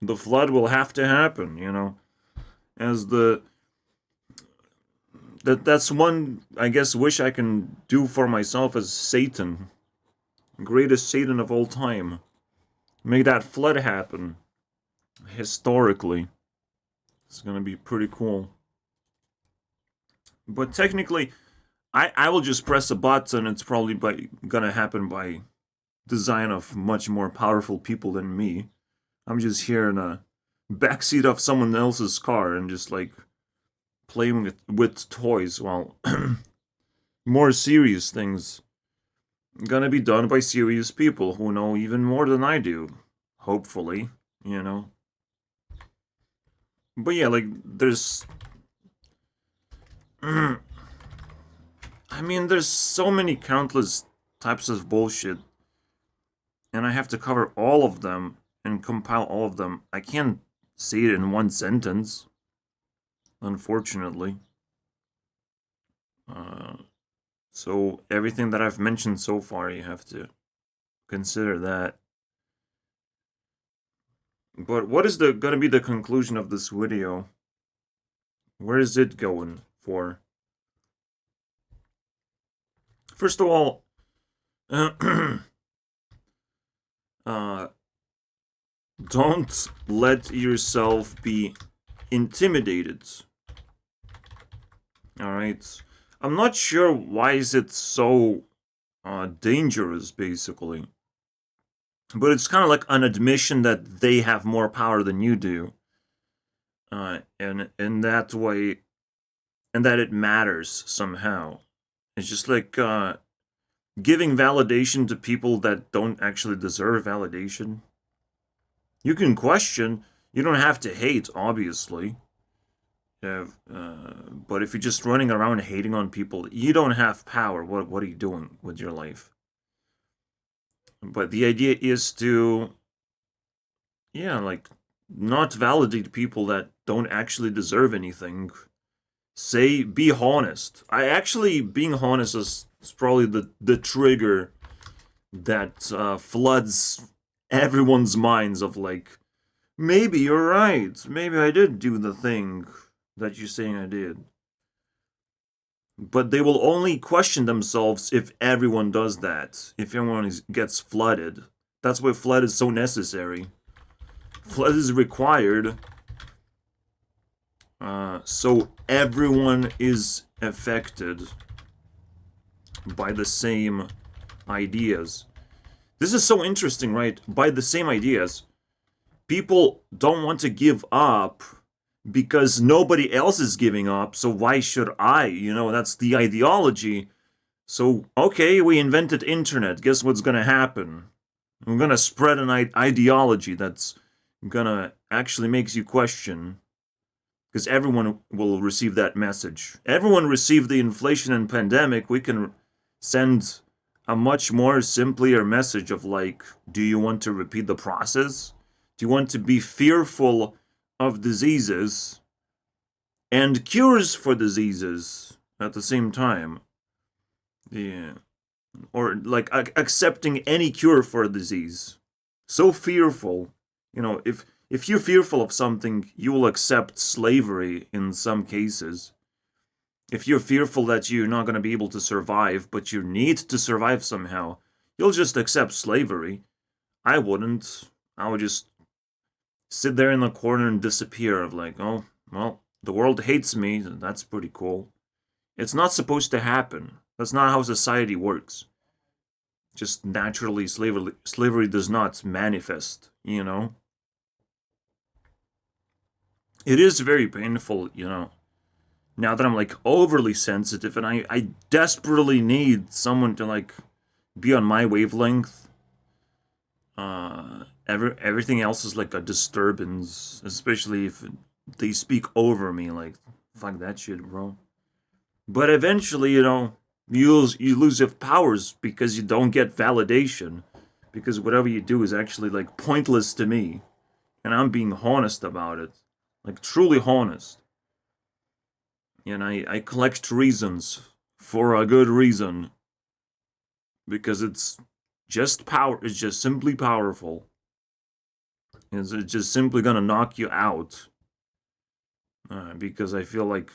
The flood will have to happen, you know. As that's one, I guess, wish I can do for myself as Satan, greatest Satan of all time. Make that flood happen. Historically, it's gonna be pretty cool. But technically, I will just press a button. It's probably gonna happen by design of much more powerful people than me. I'm just here in a backseat of someone else's car and just like playing with toys, while more serious things gonna be done by serious people who know even more than I do. Hopefully, you know. But yeah, like, there's... I mean, there's so many countless types of bullshit, and I have to cover all of them and compile all of them. I can't say it in one sentence, unfortunately. So everything that I've mentioned so far, you have to consider that. But what is gonna be the conclusion of this video? Where is it going for? First of all, don't let yourself be intimidated. Alright? I'm not sure why is it so dangerous, basically. But it's kind of like an admission that they have more power than you do. And in that way, and that it matters somehow. It's just like giving validation to people that don't actually deserve validation. You can question, you don't have to hate, obviously. But if you're just running around hating on people, you don't have power. What are you doing with your life? But the idea is to, yeah, like, not validate people that don't actually deserve anything. Say, be honest. Being honest is probably the trigger that floods everyone's minds of, like, maybe you're right. Maybe I did do the thing that you're saying I did. But they will only question themselves if everyone does that. If everyone gets flooded. That's why flood is so necessary. Flood is required. So everyone is affected by the same ideas. This is so interesting, right? By the same ideas. People don't want to give up because nobody else is giving up, so why should I? You know, that's the ideology. So, okay, we invented internet. Guess what's gonna happen? We're gonna spread an ideology that's gonna actually makes you question. Because everyone will receive that message. Everyone received the inflation and pandemic. We can send a much more simpler message of, like, do you want to repeat the process? Do you want to be fearful of diseases and cures for diseases at the same time? Yeah. Or like accepting any cure for a disease. So fearful. If you're fearful of something, you will accept slavery in some cases. If you're fearful that you're not going to be able to survive, but you need to survive somehow, you'll just accept slavery. I wouldn't. I would just sit there in the corner and disappear of like, oh, well, the world hates me. That's pretty cool. It's not supposed to happen. That's not how society works. Just naturally, slavery does not manifest, It is very painful, now that I'm like overly sensitive and I desperately need someone to like be on my wavelength. Everything else is like a disturbance, especially if they speak over me. Like, fuck that shit, bro. But eventually, you lose your powers because you don't get validation, because whatever you do is actually like pointless to me, and I'm being honest about it, like truly honest. And I collect reasons for a good reason, because it's just power. It's just simply powerful. It's just simply gonna knock you out. Because I feel like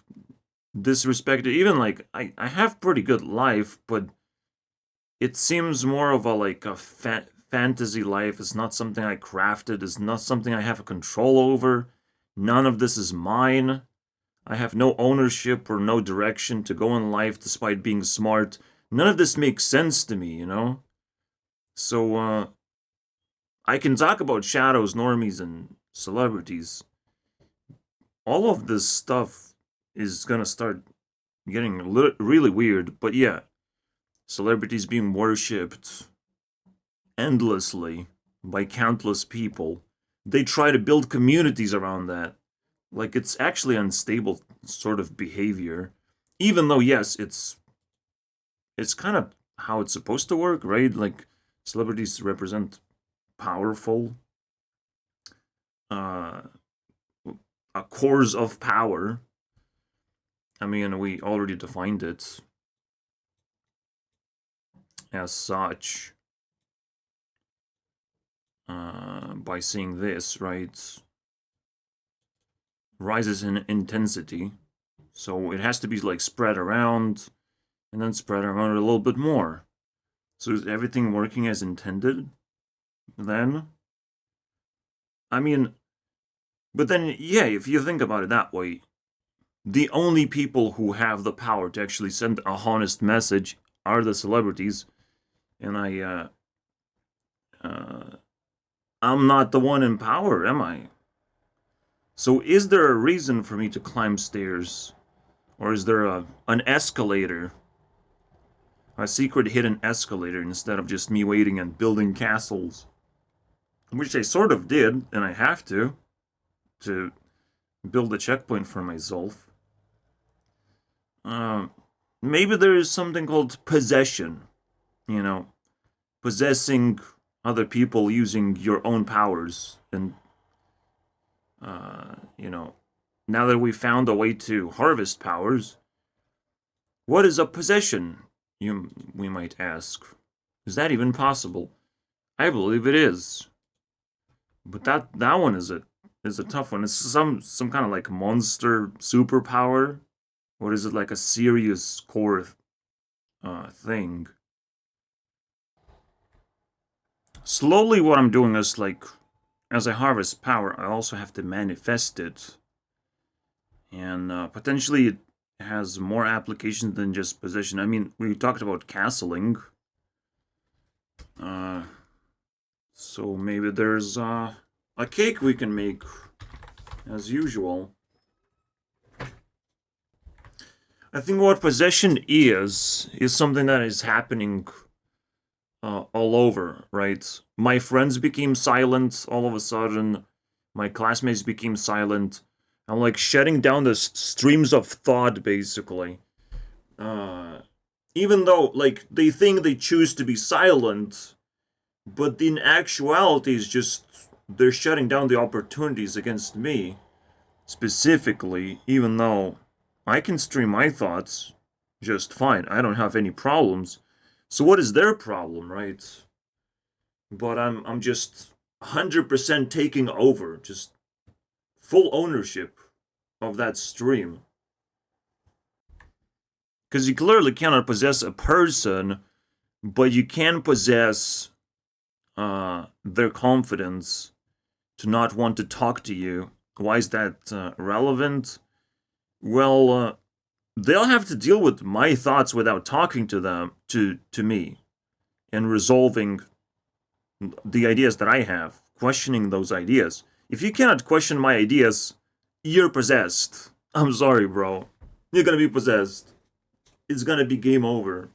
disrespected. Even like I have pretty good life, but it seems more of a like a fantasy life. It's not something I crafted. It's not something I have a control over. None of this is mine. I have no ownership or no direction to go in life despite being smart. None of this makes sense to me, So, I can talk about shadows, normies, and celebrities. All of this stuff is gonna start getting really weird, but yeah, celebrities being worshipped endlessly by countless people. They try to build communities around that. Like, it's actually unstable sort of behavior. Even though, yes, it's kind of how it's supposed to work, right? Like, celebrities represent powerful, uh, cores of power. I mean, we already defined it as such by seeing this, right? Rises in intensity. So it has to be like spread around and then spread around a little bit more. So is everything working as intended then? I mean, but then, yeah, if you think about it that way, the only people who have the power to actually send a honest message are the celebrities. And I'm not the one in power, am I? So is there a reason for me to climb stairs? Or is there an escalator? A secret hidden escalator instead of just me waiting and building castles? Which I sort of did, and I have to build a checkpoint for myself. Maybe there is something called possession. Possessing other people using your own powers. And, now that we found a way to harvest powers, what is a possession, we might ask? Is that even possible? I believe it is. But that one is a tough one. It's some kind of like monster superpower, or is it like a serious core thing? Slowly, what I'm doing is like, as I harvest power, I also have to manifest it, and potentially it has more applications than just possession. I mean, we talked about castling, so maybe there's a cake we can make, as usual. I think what possession is something that is happening all over, right? My friends became silent all of a sudden. My classmates became silent. I'm like shutting down the streams of thought, basically. Even though, like, they think they choose to be silent, but in actuality, it's just they're shutting down the opportunities against me specifically, even though I can stream my thoughts just fine. I don't have any problems. So what is their problem, right? But I'm just 100% taking over, just full ownership of that stream. Because you clearly cannot possess a person, but you can possess their confidence to not want to talk to you. Why is that relevant? Well, they'll have to deal with my thoughts without talking to them, to me, and resolving the ideas that I have, questioning those ideas. If you cannot question my ideas, you're possessed. I'm sorry, bro. You're gonna be possessed. It's gonna be game over.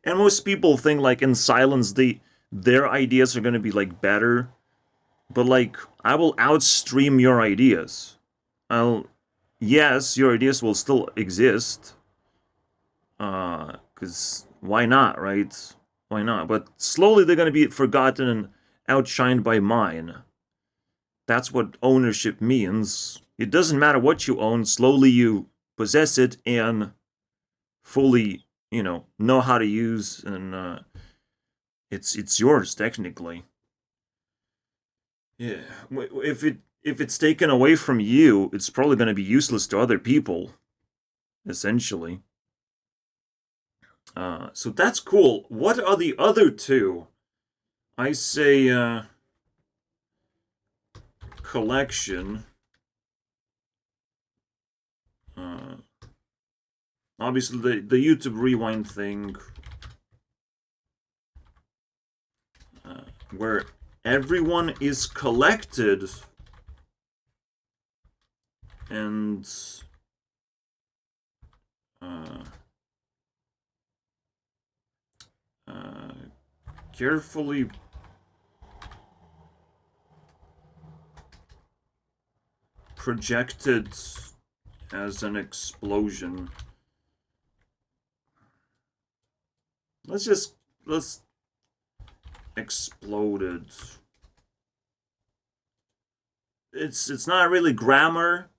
And most people think like in silence their ideas are gonna be like better. But like I will outstream your ideas. Yes, your ideas will still exist. Cause why not, right? Why not? But slowly they're gonna be forgotten and outshined by mine. That's what ownership means. It doesn't matter what you own, slowly you possess it and fully, know how to use, and it's yours technically. Yeah, if it's taken away from you, it's probably going to be useless to other people, essentially. So that's cool. What are the other two? I say collection. Uh, Obviously, the YouTube Rewind thing, where everyone is collected and carefully projected as an explosion. Let's exploded. It's not really grammar,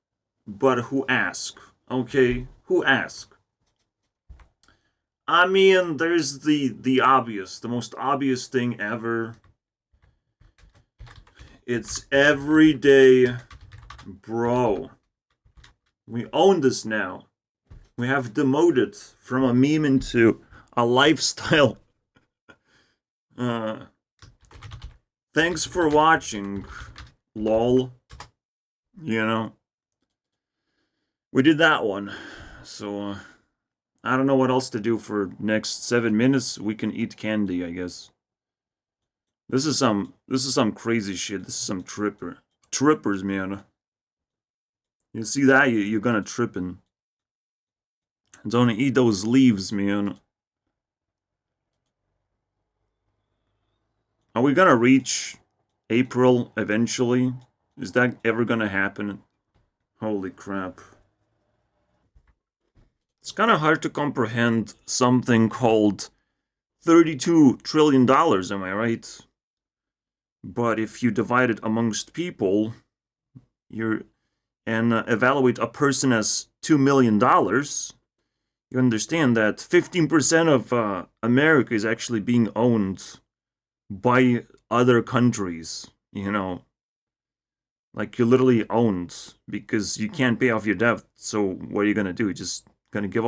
but who ask? Okay, who ask? I mean, there's the obvious, the most obvious thing ever. It's everyday, bro. We own this now. We have demoted from a meme into a lifestyle. Thanks for watching, lol. We did that one. So, I don't know what else to do for next 7 minutes. We can eat candy, I guess. This is some crazy shit. This is some trippers, man. You see that? You're gonna trippin'. Don't eat those leaves, man. Are we gonna reach April eventually? Is that ever gonna happen? Holy crap. It's kind of hard to comprehend something called $32 trillion, am I right? But if you divide it amongst people, and evaluate a person as $2 million, you understand that 15% of America is actually being owned by other countries, Like you're literally owned because you can't pay off your debt. So what are you gonna do? Just gonna give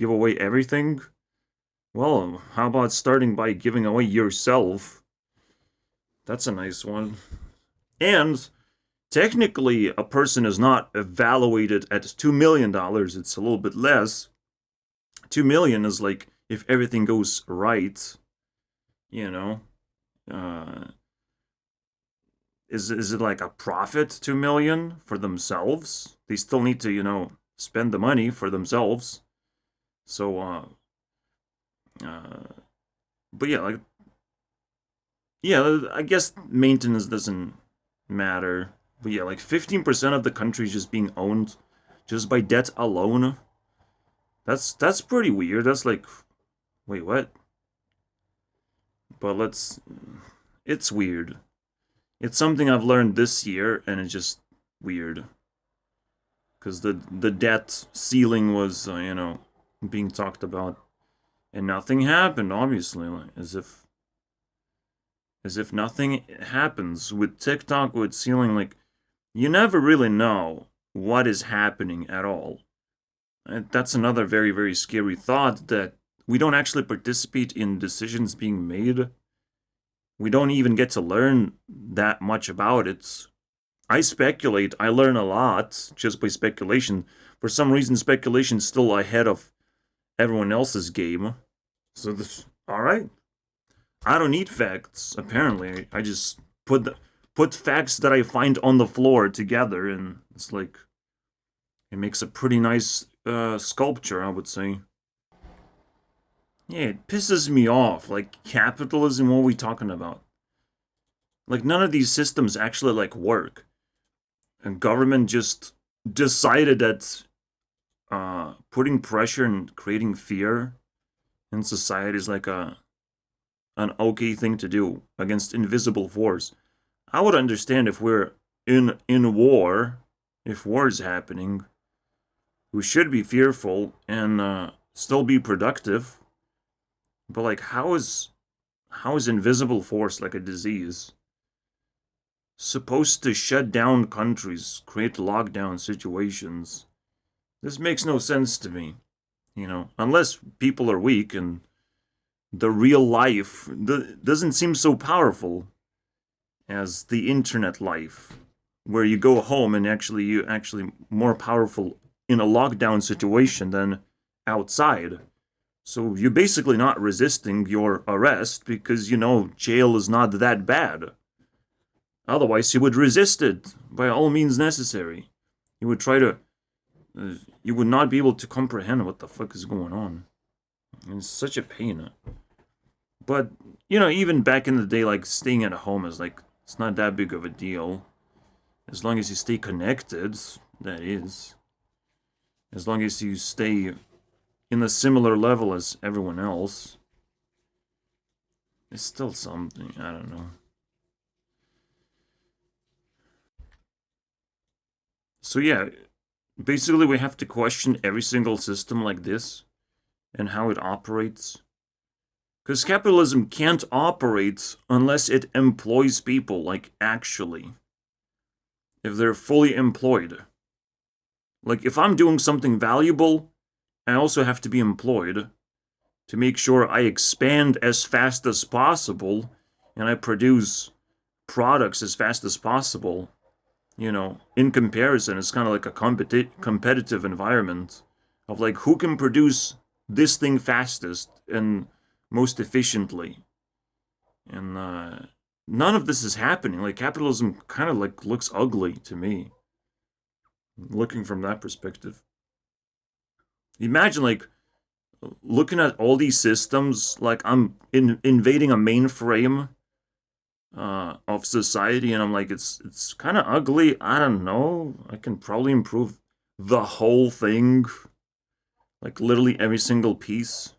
away everything? Well, how about starting by giving away yourself? That's a nice one. And technically, a person is not evaluated at $2 million. It's a little bit less. 2 million is like if everything goes right, Is it like a profit, 2 million for themselves? They still need to, spend the money for themselves. So, but yeah, I guess maintenance doesn't matter. But yeah, like 15% of the country is just being owned just by debt alone. That's pretty weird. That's like, wait, what? But it's weird. It's something I've learned this year, and it's just weird. Because the debt ceiling was, being talked about, and nothing happened. Obviously, like, as if nothing happens with TikTok, with ceiling. Like, you never really know what is happening at all. And that's another very, very scary thought, that we don't actually participate in decisions being made. We don't even get to learn that much about it. I speculate. I learn a lot just by speculation. For some reason, speculation's still ahead of everyone else's game. So this, all right. I don't need facts. Apparently, I just put facts that I find on the floor together, and it's like it makes a pretty nice sculpture, I would say. Yeah, it pisses me off. Like, capitalism, what are we talking about? Like, none of these systems actually, like, work. And government just decided that putting pressure and creating fear in society is like an okay thing to do against invisible force. I would understand if we're in war, if war is happening, we should be fearful and still be productive. But like, how is invisible force, like a disease, supposed to shut down countries, create lockdown situations? This makes no sense to me, unless people are weak and the real life doesn't seem so powerful as the internet life, where you go home and you're actually more powerful in a lockdown situation than outside. So you're basically not resisting your arrest because jail is not that bad. Otherwise, you would resist it by all means necessary. You would try to. You would not be able to comprehend what the fuck is going on. And it's such a pain. But even back in the day, like staying at home is like it's not that big of a deal, as long as you stay connected. That is, as long as you stay in a similar level as everyone else. It's still something. I don't know. So yeah, basically we have to question every single system like this and how it operates. Because capitalism can't operate unless it employs people, like actually. If they're fully employed. Like, if I'm doing something valuable, I also have to be employed to make sure I expand as fast as possible and I produce products as fast as possible. In comparison, it's kind of like a competitive environment of like who can produce this thing fastest and most efficiently. And none of this is happening. Like, capitalism kind of like looks ugly to me, looking from that perspective. Imagine like looking at all these systems, like I'm invading a mainframe of society, and I'm like, it's kind of ugly. I don't know. I can probably improve the whole thing, like literally every single piece,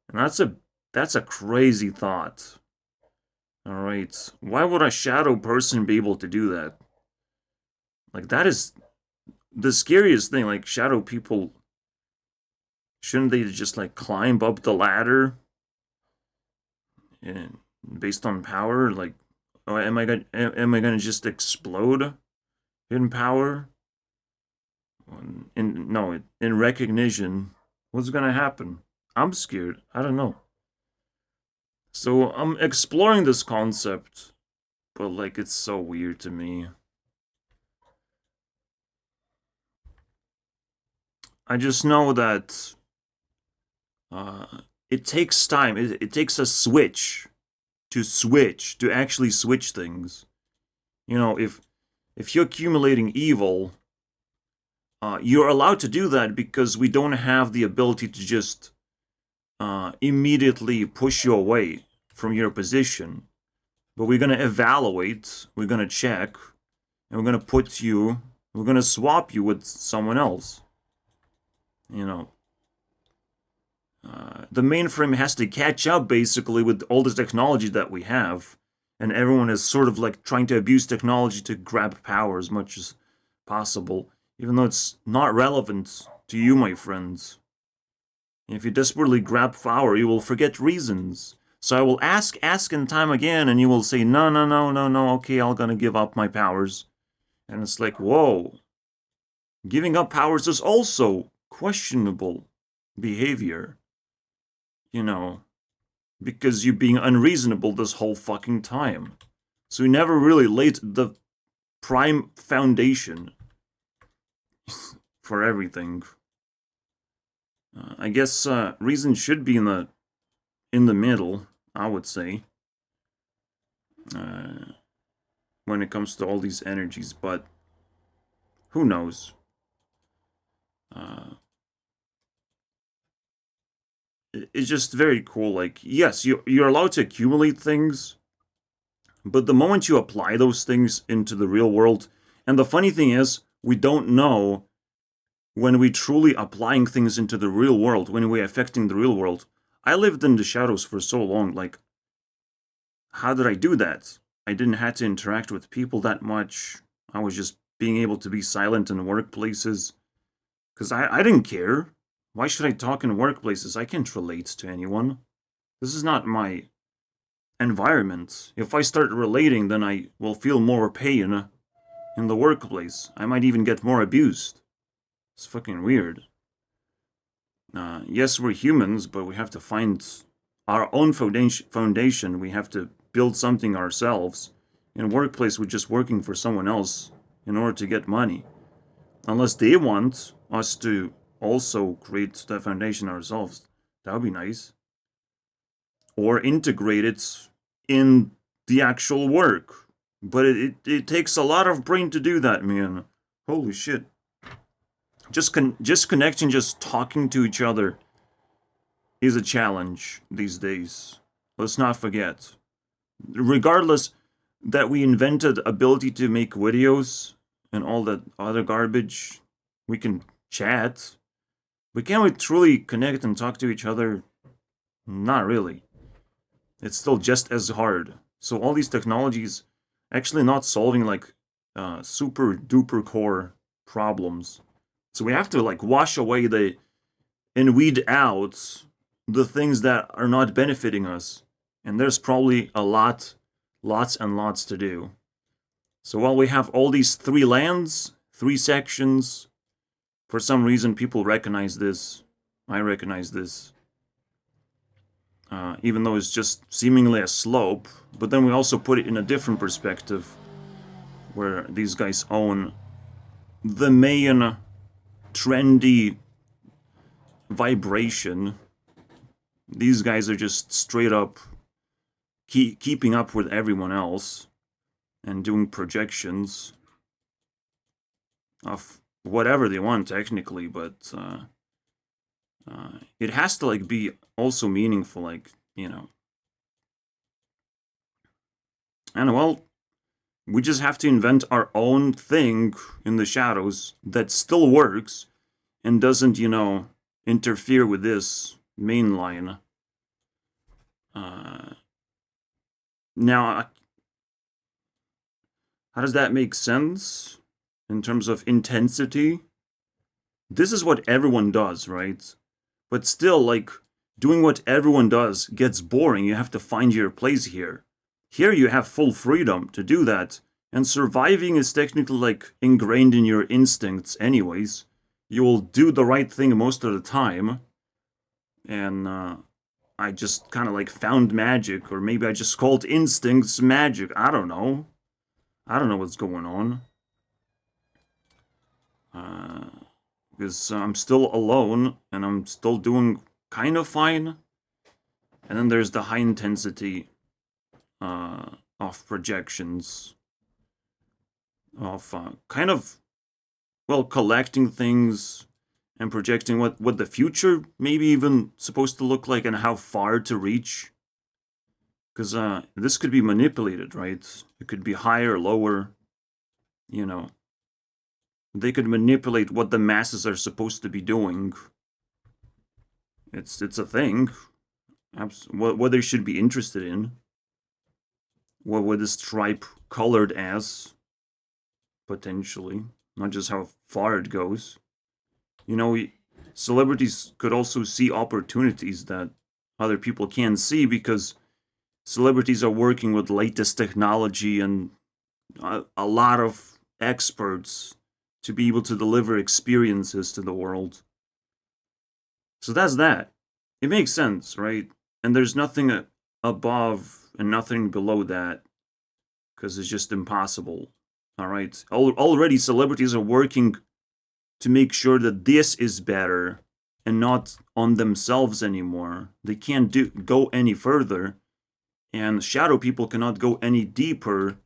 and that's a crazy thought. All right, why would a shadow person be able to do that? Like, that is the scariest thing. Like, shadow people, shouldn't they just like climb up the ladder and based on power? Like, oh, am I gonna just explode in power? In recognition, what's gonna happen? I'm scared. I don't know. So I'm exploring this concept, but like it's so weird to me. I just know that uh, it takes time. It takes a switch to actually switch things. If you're accumulating evil, you're allowed to do that because we don't have the ability to just immediately push you away from your position. But we're gonna evaluate, we're gonna check, and we're gonna swap you with someone else. The mainframe has to catch up basically with all the technology that we have, and everyone is sort of like trying to abuse technology to grab power as much as possible, even though it's not relevant to you, my friends. If you desperately grab power, you will forget reasons. So I will ask and time again, and you will say, no, no, no, no, no, okay, I'm gonna give up my powers. And it's like, whoa. Giving up powers is also questionable behavior. You know, because you're being unreasonable this whole fucking time. So you never really laid the prime foundation for everything. I guess reason should be in the middle, I would say, when it comes to all these energies. But who knows? It's just very cool. Like, yes, you're allowed to accumulate things, but the moment you apply those things into the real world, and the funny thing is, we don't know when we truly applying things into the real world, when we're affecting the real world. I lived in the shadows for so long, like, how did I do that? I didn't have to interact with people that much. I was just being able to be silent in workplaces. Because I didn't care. Why should I talk in workplaces? I can't relate to anyone. This is not my environment. If I start relating, then I will feel more pain in the workplace. I might even get more abused. It's fucking weird. Yes, we're humans, but we have to find our own foundation. We have to build something ourselves. In a workplace, we're just working for someone else in order to get money. Unless they want us to also create that foundation ourselves. That would be nice. Or integrate it in the actual work. But it takes a lot of brain to do that, man. Holy shit. Just connecting, just talking to each other is a challenge these days. Let's not forget. Regardless that we invented ability to make videos and all that other garbage, we can chat. But can we truly connect and talk to each other? Not really. It's still just as hard. So all these technologies actually not solving like super duper core problems. So we have to like wash away and weed out the things that are not benefiting us. And there's probably lots and lots to do. So while we have all these 3 lands, 3 sections, for some reason people recognize this. I recognize this. Even though it's just seemingly a slope. But then we also put it in a different perspective, where these guys own the main trendy vibration. These guys are just straight up keeping up with everyone else and doing projections of whatever they want technically, but it has to like be also meaningful, like, you know. And well, we just have to invent our own thing in the shadows that still works and doesn't, you know, interfere with this main line. Now, how does that make sense in terms of intensity? This is what everyone does, right? But still, like, doing what everyone does gets boring. You have to find your place here. Here you have full freedom to do that. And surviving is technically, like, ingrained in your instincts anyways. You will do the right thing most of the time. And, I just kind of, like, found magic. Or maybe I just called instincts magic. I don't know. I don't know what's going on. Because I'm still alone, and I'm still doing kind of fine. And then there's the high intensity of projections, of kind of, well, collecting things and projecting what the future maybe even supposed to look like and how far to reach. Because this could be manipulated, right? It could be higher, lower, you know. They could manipulate what the masses are supposed to be doing. It's a thing. What they should be interested in. what would the stripe colored as, potentially, not just how far it goes. You know, celebrities could also see opportunities that other people can't see because celebrities are working with latest technology and a lot of experts to be able to deliver experiences to the world. So that's that. It makes sense, right? And there's nothing above and nothing below that because it's just impossible. All right. Already, celebrities are working to make sure that this is better and not on themselves anymore. They can't go any further, and shadow people cannot go any deeper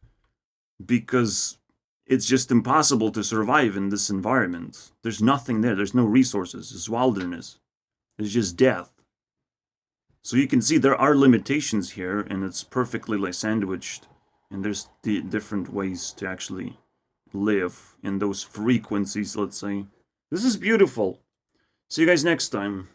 because it's just impossible to survive in this environment. There's nothing there. There's no resources. It's wilderness. It's just death. So you can see there are limitations here, and it's perfectly like sandwiched. And there's the different ways to actually live in those frequencies, let's say. This is beautiful. See you guys next time.